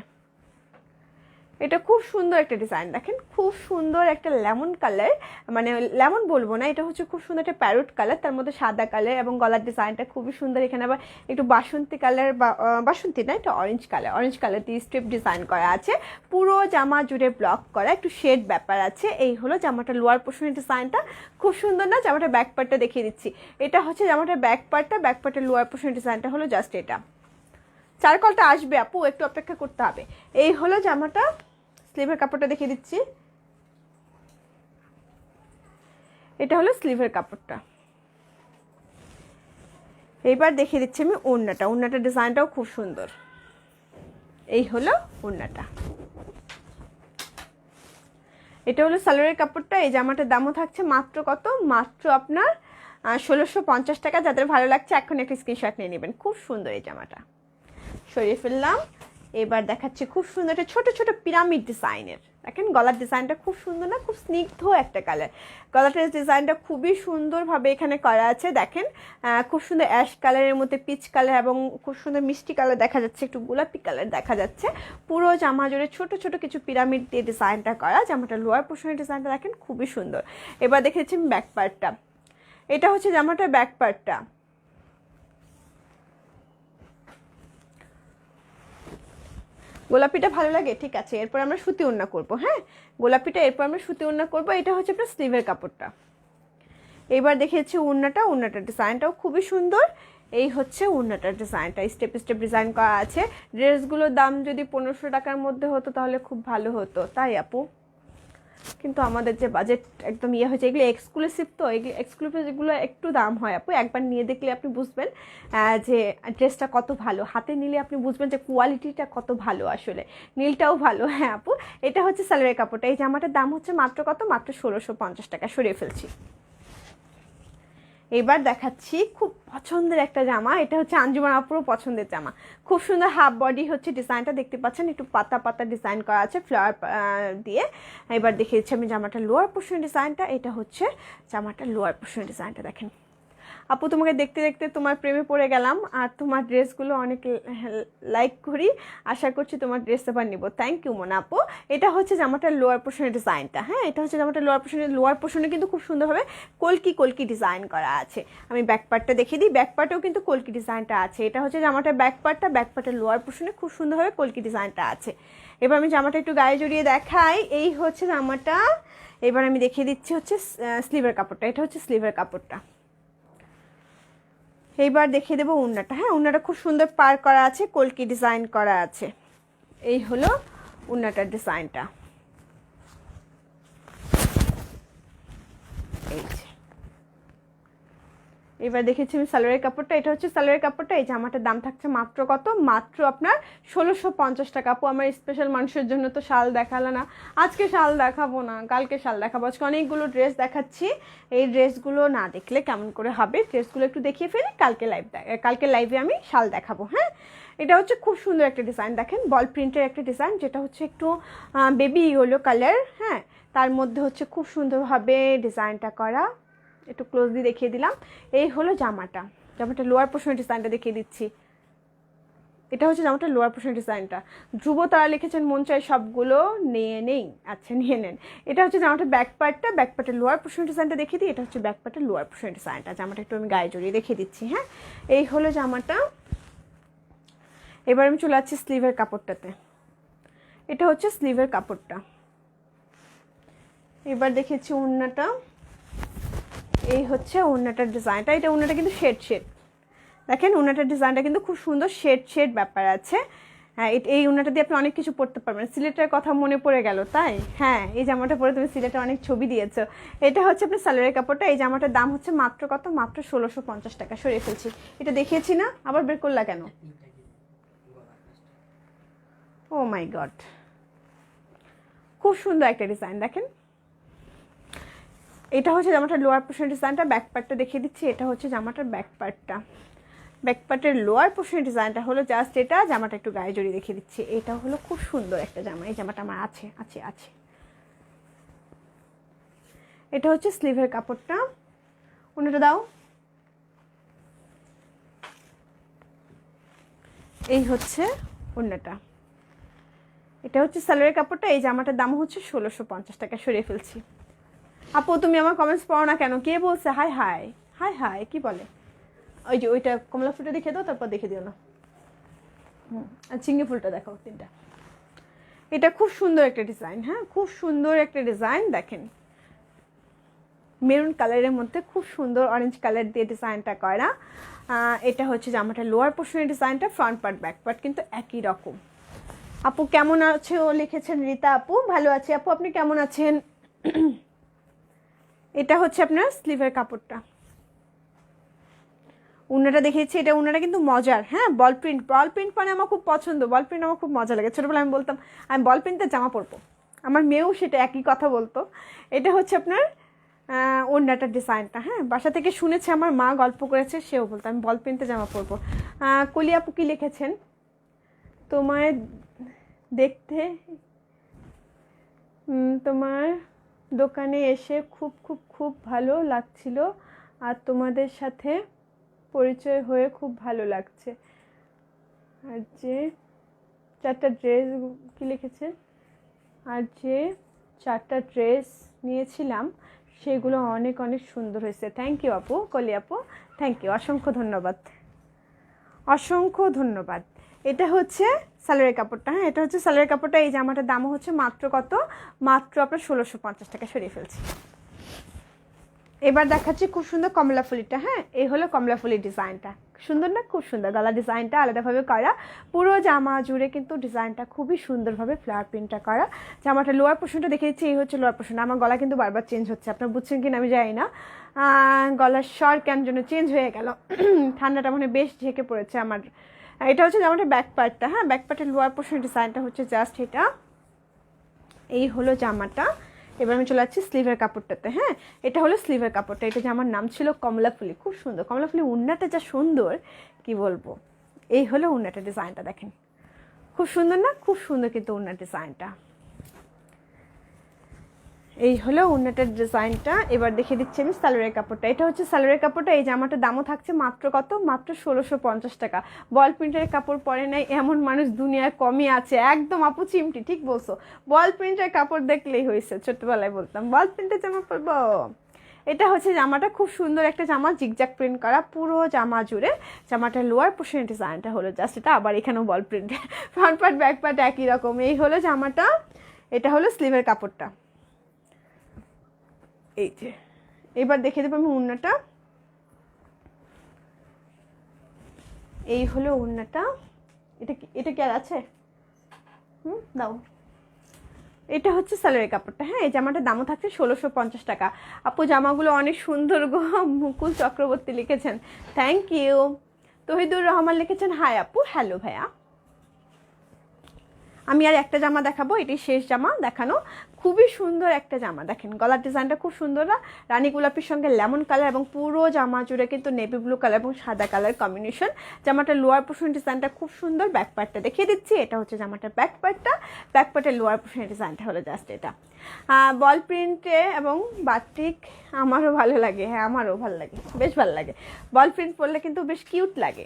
এটা খুব সুন্দর একটা ডিজাইন, দেখেন খুব সুন্দর একটা লেমন কালার, মানে লেমন বলবো না, এটা হচ্ছে খুব সুন্দর একটা প্যারোট কালার, তার মধ্যে সাদা কালার এবং গলার ডিজাইনটা খুবই সুন্দর। এখানে আবার একটু বাসন্তী কালার বা বাসন্তী না, এটা অরেঞ্জ কালার দিয়ে স্ট্রিপ ডিজাইন করা আছে। পুরো জামা জুড়ে ব্লক করা, একটু শেড ব্যাপার আছে। এই হলো জামাটা লোয়ার পোর্শনের ডিজাইনটা, খুব সুন্দর না? জামাটা ব্যাক পার্টটা দেখিয়ে দিচ্ছি। এটা হচ্ছে জামাটা ব্যাক পার্টের লোয়ার পোর্শনের ডিজাইনটা হলো জাস্ট এটা। চারকলটা আসবে আপু, একটু অপেক্ষা করতে হবে। এই হলো জামাটা। স্লিভের কাপড়টা দেখিয়ে দিচ্ছি। এটা হলো স্লিভের কাপড়টা। এইবার দেখিয়ে দিচ্ছি আমি ওড়নাটা। ওড়নাটার ডিজাইনটাও খুব সুন্দর। এই হলো ওড়নাটা। এটা হলো সালোয়ারের কাপড়টা। এই জামাটার দামও থাকছে মাত্র কত, মাত্র আপনার 1650 টাকা। যাদের ভালো লাগছে এখন একটা স্ক্রিনশট নিয়ে নেবেন। খুব সুন্দর এই জামাটা। সরিয়ে ফেললাম। এবার দেখাচ্ছি খুব সুন্দর একটা ছোট ছোট পিরামিড ডিজাইনের। দেখেন গলার ডিজাইনটা খুব সুন্দর না? খুব স্নিগ্ধ একটা কালার। গলাটার ডিজাইনটা খুবই সুন্দরভাবে এখানে করা আছে। দেখেন খুব সুন্দর অ্যাশ কালারের মধ্যে পিচ কালার এবং খুব সুন্দর মিষ্টি কালার দেখা যাচ্ছে, একটু গোলাপি কালার দেখা যাচ্ছে। পুরো জামা জুড়ে ছোট ছোট কিছু পিরামিড দিয়ে ডিজাইনটা করা। জামাটা লোয়ার পোর্শনের ডিজাইনটা দেখেন খুবই সুন্দর। এবার দেখেছি ব্যাক পার্টটা। এটা হচ্ছে জামাটার ব্যাক পার্টটা। গোলাপিটা ভালো লাগে, ঠিক আছে, এরপর আমরা সুতি ওড়না করবো। হ্যাঁ, গোলাপিটা এরপর আমরা সুতি ওড়না করবো। এটা হচ্ছে আপনার স্লিভের কাপড়টা। এবার দেখিয়েছি ওড়নাটার ডিজাইনটাও খুবই সুন্দর। এই হচ্ছে ওড়নাটার ডিজাইনটা, স্টেপ স্টেপ ডিজাইন করা আছে। ড্রেসগুলোর দাম যদি 1500 টাকার মধ্যে হতো তাহলে খুব ভালো হতো, তাই আপু? কিন্তু আমাদের যে বাজেট একদম ইয়ে হয়েছে, এগুলো এক্সক্লুসিভ, তো এক্সক্লুসিভগুলো একটু দাম হয় আপু। একবার নিয়ে দেখলে আপনি বুঝবেন যে ড্রেসটা কত ভালো। হাতে নিলে আপনি বুঝবেন যে কোয়ালিটিটা কত ভালো। আসলে নীলটাও ভালো। হ্যাঁ আপু, এটা হচ্ছে সালোয়ারের কাপড়টা। এই জামাটার দাম হচ্ছে মাত্র কত, মাত্র 1650 টাকা। সরিয়ে ফেলছি। এবার দেখাচ্ছি খুব পছন্দের একটা জামা। এটা হচ্ছে আঞ্জুমান আপুরও পছন্দের জামা। খুব সুন্দর হাফ বডি হচ্ছে ডিজাইনটা, দেখতে পাচ্ছেন একটু পাতা পাতা ডিজাইন করা আছে ফ্লাওয়ার দিয়ে। এবার দেখিয়েছি আমি জামাটা লোয়ার পোর্শন ডিজাইনটা। এটা হচ্ছে জামাটা লোয়ার পোর্শন ডিজাইনটা। দেখেন আপু, তোমাকে দেখতে দেখতে তোমার প্রেমে পড়ে গেলাম, আর তোমার ড্রেসগুলো অনেক লাইক করি। আশা করছি তোমার ড্রেস এবার নিবো। থ্যাংক ইউ মোনা আপু। এটা হচ্ছে জামাটার লোয়ার পোর্শনের ডিজাইনটা। হ্যাঁ, এটা হচ্ছে জামাটার লোয়ার পোর্শনে কিন্তু খুব সুন্দরভাবে কলকি ডিজাইন করা আছে। আমি ব্যাক পার্টটা দেখিয়ে দিই। ব্যাক পার্টেও কিন্তু কলকি ডিজাইনটা আছে। এটা হচ্ছে জামাটার ব্যাক পার্টের লোয়ার পোর্শনে খুব সুন্দরভাবে কলকি ডিজাইনটা আছে। এবার আমি জামাটা একটু গায়ে জড়িয়ে দেখাই। এই হচ্ছে জামাটা। এবার আমি দেখিয়ে দিচ্ছি হচ্ছে স্লিভের কাপড়টা। এটা হচ্ছে স্লিভের কাপড়টা। এইবার দেখিয়ে দেবো ওড়নাটা। হ্যাঁ, ওড়নাটা খুব সুন্দর পার করা আছে, কলকি ডিজাইন করা আছে। এই হলো ওড়নাটার ডিজাইনটা। এই যে এবার দেখেছি আমি সালোয়ারের কাপড়টা, এটা হচ্ছে সালোয়ারের কাপড়টা। এই জামাটার দাম থাকছে মাত্র কত, মাত্র আপনার 1650 টাকা। আপু আমার স্পেশাল মানুষের জন্য তো শাল দেখালো না, আজকে শাল দেখাবো না, কালকে শাল দেখাবো। আজকে অনেকগুলো ড্রেস দেখাচ্ছি, এই ড্রেসগুলো না দেখলে কেমন করে হবে, ড্রেসগুলো একটু দেখিয়ে ফেলি, কালকে লাইভে আমি শাল দেখাবো। হ্যাঁ, এটা হচ্ছে খুব সুন্দর একটা ডিজাইন, দেখেন বল প্রিন্টের একটা ডিজাইন, যেটা হচ্ছে একটু বেবি ইয়েলো কালার। হ্যাঁ, তার মধ্যে হচ্ছে খুব সুন্দরভাবে ডিজাইনটা করা, একটু ক্লোজলি দেখিয়ে দিলাম। এই হলো জামাটা লোয়ার পোর্শনের ডিজাইনটা দেখিয়ে দিচ্ছি। এটা হচ্ছে জামাটা লোয়ার পোর্শনের ডিজাইনটা। ধ্রুব তারা লিখেছেন মন চাই সবগুলো নিয়ে নেই, আচ্ছা নিয়ে নেন। এটা হচ্ছে জামাটা ব্যাক পার্টের লোয়ার পোর্শনের ডিজাইনটা দেখিয়ে দিই। এটা হচ্ছে ব্যাক পার্টের লোয়ার পোর্শনের ডিজাইনটা, জামাটা একটু আমি গায়ে জড়িয়ে দেখিয়ে দিচ্ছি। হ্যাঁ, এই হলো জামাটা। এবার আমি চলে যাচ্ছি স্লিভের কাপড়টাতে। এটা হচ্ছে স্লিভের কাপড়টা। এবার দেখেছি ওড়নাটা, এই হচ্ছে ওড়নাটার ডিজাইনটা। এটা ওড়নাটা কিন্তু শেড দেখেন, ওড়নাটার ডিজাইনটা কিন্তু খুব সুন্দর শেড ব্যাপার আছে। হ্যাঁ, এই ওড়নাটা দিয়ে আপনি অনেক কিছু পড়তে পারবেন। সিলেটের কথা মনে পড়ে গেল তাই? হ্যাঁ, এই জামাটা পরে তুমি সিলেটে অনেক ছবি দিয়েছো। এটা হচ্ছে আপনার সালোয়ারের কাপড়টা। এই জামাটার দাম হচ্ছে মাত্র কত, মাত্র 1650 টাকা। সরিয়ে ফেলছি, এটা দেখিয়েছি না, আবার বের করলা কেন? ও মাই গড, খুব সুন্দর একটা ডিজাইন দেখেন। এটা হচ্ছে জামাটার লোয়ার পোর্শন ডিজাইনটা, ব্যাক পার্টটা দেখিয়ে দিচ্ছি। এটা হচ্ছে জামাটার ব্যাক পার্টের লোয়ার পোর্শন ডিজাইনটা হলো জাস্ট এটা। জামাটা একটু গায়ে জড়িয়ে দেখিয়ে দিচ্ছি। এটা হলো খুব সুন্দর একটা জামা, এই জামাটা আমার আছে। এটা হচ্ছে স্লিভের কাপড়টা, ওনাটা দাও। এই হচ্ছে ওড়নাটা। এটা হচ্ছে সালোয়ারের কাপড়টা। এই জামাটার দাম হচ্ছে 1650 টাকা। সরিয়ে ফেলছি। আপু তুমি আমার কমেন্টস পড়ো না কেন? কে বলছে হাই হাই হাই হাই? কি বলে? ওই যে ওইটা কমলা ফুলটা দেখে দাও, তারপর দেখে দিও না। আর চিংড়ি ফুলটা দেখাও, তিনটা। এটা খুব সুন্দর একটা ডিজাইন। হ্যাঁ, খুব সুন্দর একটা ডিজাইন দেখেন, মেরুন কালারের মধ্যে খুব সুন্দর অরেঞ্জ কালার দিয়ে ডিজাইনটা করা। এটা হচ্ছে জামাটা লোয়ার পোর্শনের ডিজাইনটা, ফ্রন্ট পার্ট ব্যাক পার্ট কিন্তু একই রকম। আপু কেমন আছে ও লিখেছেন রীতা আপু, ভালো আছে আপু, আপনি কেমন আছেন? এটা হচ্ছে আপনার স্লিভের কাপড়টা। উন্নাটা দেখিয়েছি, এটা উন্নাটা কিন্তু মজার। হ্যাঁ, বল প্রিন্ট মানে আমার খুব পছন্দ, বল প্রিন্ট আমার খুব মজা লাগে। ছোটোবেলায় আমি বলতাম আমি বল প্রিন্টের জামা পরবো, আমার মেয়েও সেটা একই কথা বলতো। এটা হচ্ছে আপনার ওড়নাটার ডিজাইনটা। হ্যাঁ, বাসা থেকে শুনেছে, আমার মা গল্প করেছে, সেও বলতো আমি বল প্রিন্টের জামা পরবো। কলি আপু কি লিখেছেন, তোমায় দেখতে তোমার দোকানে এসে খুব খুব খুব ভালো লাগছিল, আর তোমাদের সাথে পরিচয় হয়ে খুব ভালো লাগছে। আর যে 4টা ড্রেস কি লিখেছে, আর যে 4টা ড্রেস নিয়েছিলাম সেগুলো অনেক অনেক সুন্দর হয়েছে। থ্যাংক ইউ আপু, কলি আপু, থ্যাংক ইউ, অসংখ্য ধন্যবাদ। এটা হচ্ছে সালোয়ারের কাপড়টা। হ্যাঁ, এটা হচ্ছে সালোয়ারের কাপড়টা। এই জামাটার দাম হচ্ছে মাত্র কত, মাত্র আপনার 1650 টাকা। সরিয়ে ফেলছি। এবার দেখাচ্ছি খুব সুন্দর কমলা ফুলিটা। হ্যাঁ, এই হলো কমলা ফুলির ডিজাইনটা, সুন্দর না? খুব সুন্দর। গলা ডিজাইনটা আলাদাভাবে করা, পুরো জামা জুড়ে কিন্তু ডিজাইনটা খুবই সুন্দরভাবে ফ্লাওয়ার প্রিন্টটা করা। জামাটা লোয়ার পোর্শনটা দেখে দিচ্ছি, এই হচ্ছে লোয়ার পোর্শন। আমার গলা কিন্তু বারবার চেঞ্জ হচ্ছে, আপনার বুঝছেন কিনা আমি জানি না, গলার স্বর কেন জন্য চেঞ্জ হয়ে গেল। ঠান্ডাটা মানে বেশ ঝেঁকে পড়েছে আমার। এটা হচ্ছে জামাটা ব্যাক পার্টটা। হ্যাঁ, ব্যাক পার্টের লোয়ার পোর্শন ডিজাইনটা হচ্ছে জাস্ট এটা। এই হলো জামাটা। এবার আমি চলে যাচ্ছি স্লিভের কাপড়টাতে। হ্যাঁ, এটা হলো স্লিভের কাপড়টা। এটা যে আমার নাম ছিল কমলাফুলি, খুব সুন্দর কমলাফুলি। উন্নাটা যা সুন্দর কি বলবো। এই হলো উন্নাটা ডিজাইনটা দেখেন, খুব সুন্দর না? খুব সুন্দর কিন্তু উন্নার ডিজাইনটা। এই হলো উন্নাটার ডিজাইনটা। এবার দেখিয়ে দিচ্ছি আমি সালোয়ারের কাপড়টা। এটা হচ্ছে সালোয়ারের কাপড়টা। এই জামাটার দামও থাকছে মাত্র কত, মাত্র 1650 টাকা। বল প্রিন্টের কাপড় পরে নাই এমন মানুষ দুনিয়ায় কমই আছে। একদম আপু চিমটি ঠিক বলছো, বল প্রিন্টের কাপড় দেখলেই হয়েছে। ছোট্টবেলায় বলতাম বল প্রিন্টের জামা পরবো। এটা হচ্ছে জামাটা, খুব সুন্দর একটা জামা, জিগজ্যাগ প্রিন্ট করা পুরো জামা জুড়ে। জামাটার লোয়ার পোর্শন ডিজাইনটা হলো জাস্ট এটা, আবার এখানেও বল print, front part back part একই রকম। এই হলো জামাটা। এটা হলো স্লিভের কাপড়টা। এই যে এবার দেখে দেবো আমি উন্নাটা। এই হলো উন্নাটা। এটা কি আর আছে? দাও। এটা হচ্ছে সালোয়ারের কাপড়টা। হ্যাঁ, এই জামাটার দামও থাকছে 1650 টাকা। আপু জামাগুলো অনেক সুন্দর গো। মুকুল চক্রবর্তী লিখেছেন, থ্যাংক ইউ। তহিদুর রহমান লিখেছেন, হাই আপু, হ্যালো ভাইয়া। আমি আর একটা জামা দেখাবো, এটি শেষ জামা দেখানো। খুবই সুন্দর একটা জামা, দেখেন গলার ডিজাইনটা খুব সুন্দর না, রানী গোলাপির সঙ্গে লেমন কালার এবং পুরো জামা জুড়ে কিন্তু নেভি ব্লু কালার এবং সাদা কালার কম্বিনেশন। জামাটার লোয়ার পোর্শন ডিজাইনটা খুব সুন্দর। ব্যাক পার্টটা দেখিয়ে দিচ্ছি, এটা হচ্ছে জামাটার ব্যাক পার্টটা। ব্যাক পার্টের লোয়ার পোর্শনের ডিজাইনটা হলো জাস্ট এটা। বল প্রিন্টে এবং বাটিক আমারও ভালো লাগে। হ্যাঁ, আমারও ভালো লাগে, বেশ ভালো লাগে। বল প্রিন্ট পরলে কিন্তু বেশ কিউট লাগে।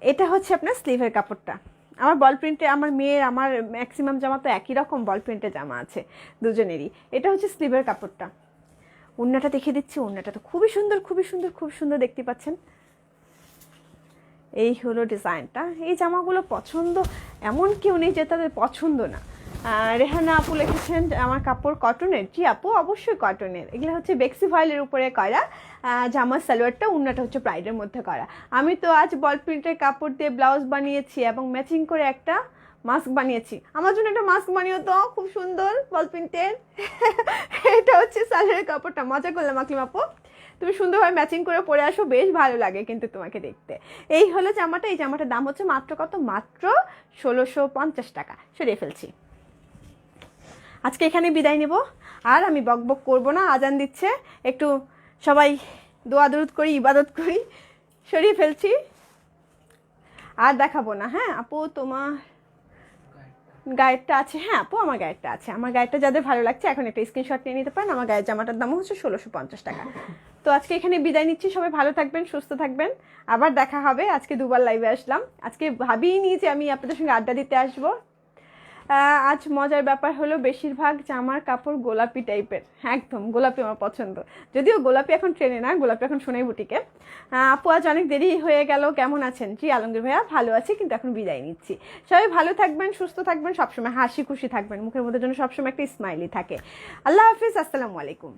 এটা হচ্ছে আপনার স্লিভের কাপড়টা। আমার বল প্রিন্টে, আমার মেয়ের, আমার ম্যাক্সিমাম জামা তো একই রকম বল প্রিন্টের জামা আছে দুজনেরই। এটা হচ্ছে স্লিভের কাপড়টা। ওড়নাটা দেখিয়ে দিচ্ছি, ওড়নাটা তো খুবই সুন্দর, খুবই সুন্দর, খুব সুন্দর, দেখতে পাচ্ছেন। এই হলো ডিজাইনটা। এই জামাগুলো পছন্দ এমন কেউ নেই যে তাদের পছন্দ না। রেহানা আপু লিখেছেন, আমার কাপড় কটনের। জি আপু, অবশ্যই কটনের। এগুলো হচ্ছে বেক্সি ভয়েলের উপরে করা জামার সালোয়ারটা, ওড়নাটা হচ্ছে প্রাইডের মধ্যে করা। আমি তো আজ বল প্রিন্টের কাপড় দিয়ে ব্লাউজ বানিয়েছি এবং ম্যাচিং করে একটা মাস্ক বানিয়েছি। আমার জন্য একটা মাস্ক বানিয়ে তো, খুব সুন্দর বল প্রিন্টের। এটা হচ্ছে সালোয়ারের কাপড়টা। মজা করলাম আকলিম আপু, তুমি সুন্দরভাবে ম্যাচিং করে পরে আসো, বেশ ভালো লাগে কিন্তু তোমাকে দেখতে। এই হলো জামাটা। এই জামাটার দাম হচ্ছে মাত্র কত? মাত্র 1650 টাকা। সরিয়ে ফেলছি। আজকে এখানে বিদায় নেব, আর আমি বক বক করবো না। আজান দিচ্ছে, একটু সবাই দোয়া দরুদ করি, ইবাদত করি। সরিয়ে ফেলছি, আর দেখাবো না। হ্যাঁ আপু, তোমার গায়েরটা আছে? হ্যাঁ আপু, আমার গায়েরটা আছে। আমার গায়েরটা যাদের ভালো লাগছে এখন একটা স্ক্রিনশট নিয়ে নিতে পারেন। আমার গায়ের জামাটার দাম হচ্ছে 1650 টাকা। তো আজকে এখানে বিদায় নিচ্ছি। সবাই ভালো থাকবেন, সুস্থ থাকবেন। আবার দেখা হবে। আজকে দুবার লাইভে আসলাম। আজকে ভাবিনি যে আমি আপনাদের সঙ্গে আড্ডা দিতে আসবো। আজ মজার ব্যাপার হলো বেশিরভাগ জামার কাপড় গোলাপি টাইপের। একদম গোলাপি আমার পছন্দ, যদিও গোলাপি এখন ট্রেনে না, গোলাপি এখন সোনাই বুটিকে। আপু আজ অনেক দেরি হয়ে গেল, কেমন আছেন? জি আলমগীর ভাইয়া, ভালো আছি, কিন্তু এখন বিদায় নিচ্ছি। সবাই ভালো থাকবেন, সুস্থ থাকবেন, সবসময় হাসি খুশি থাকবেন, মুখের মধ্যে যেন সবসময় একটা স্মাইলি থাকে। আল্লাহ হাফিজ, আসসালামু আলাইকুম।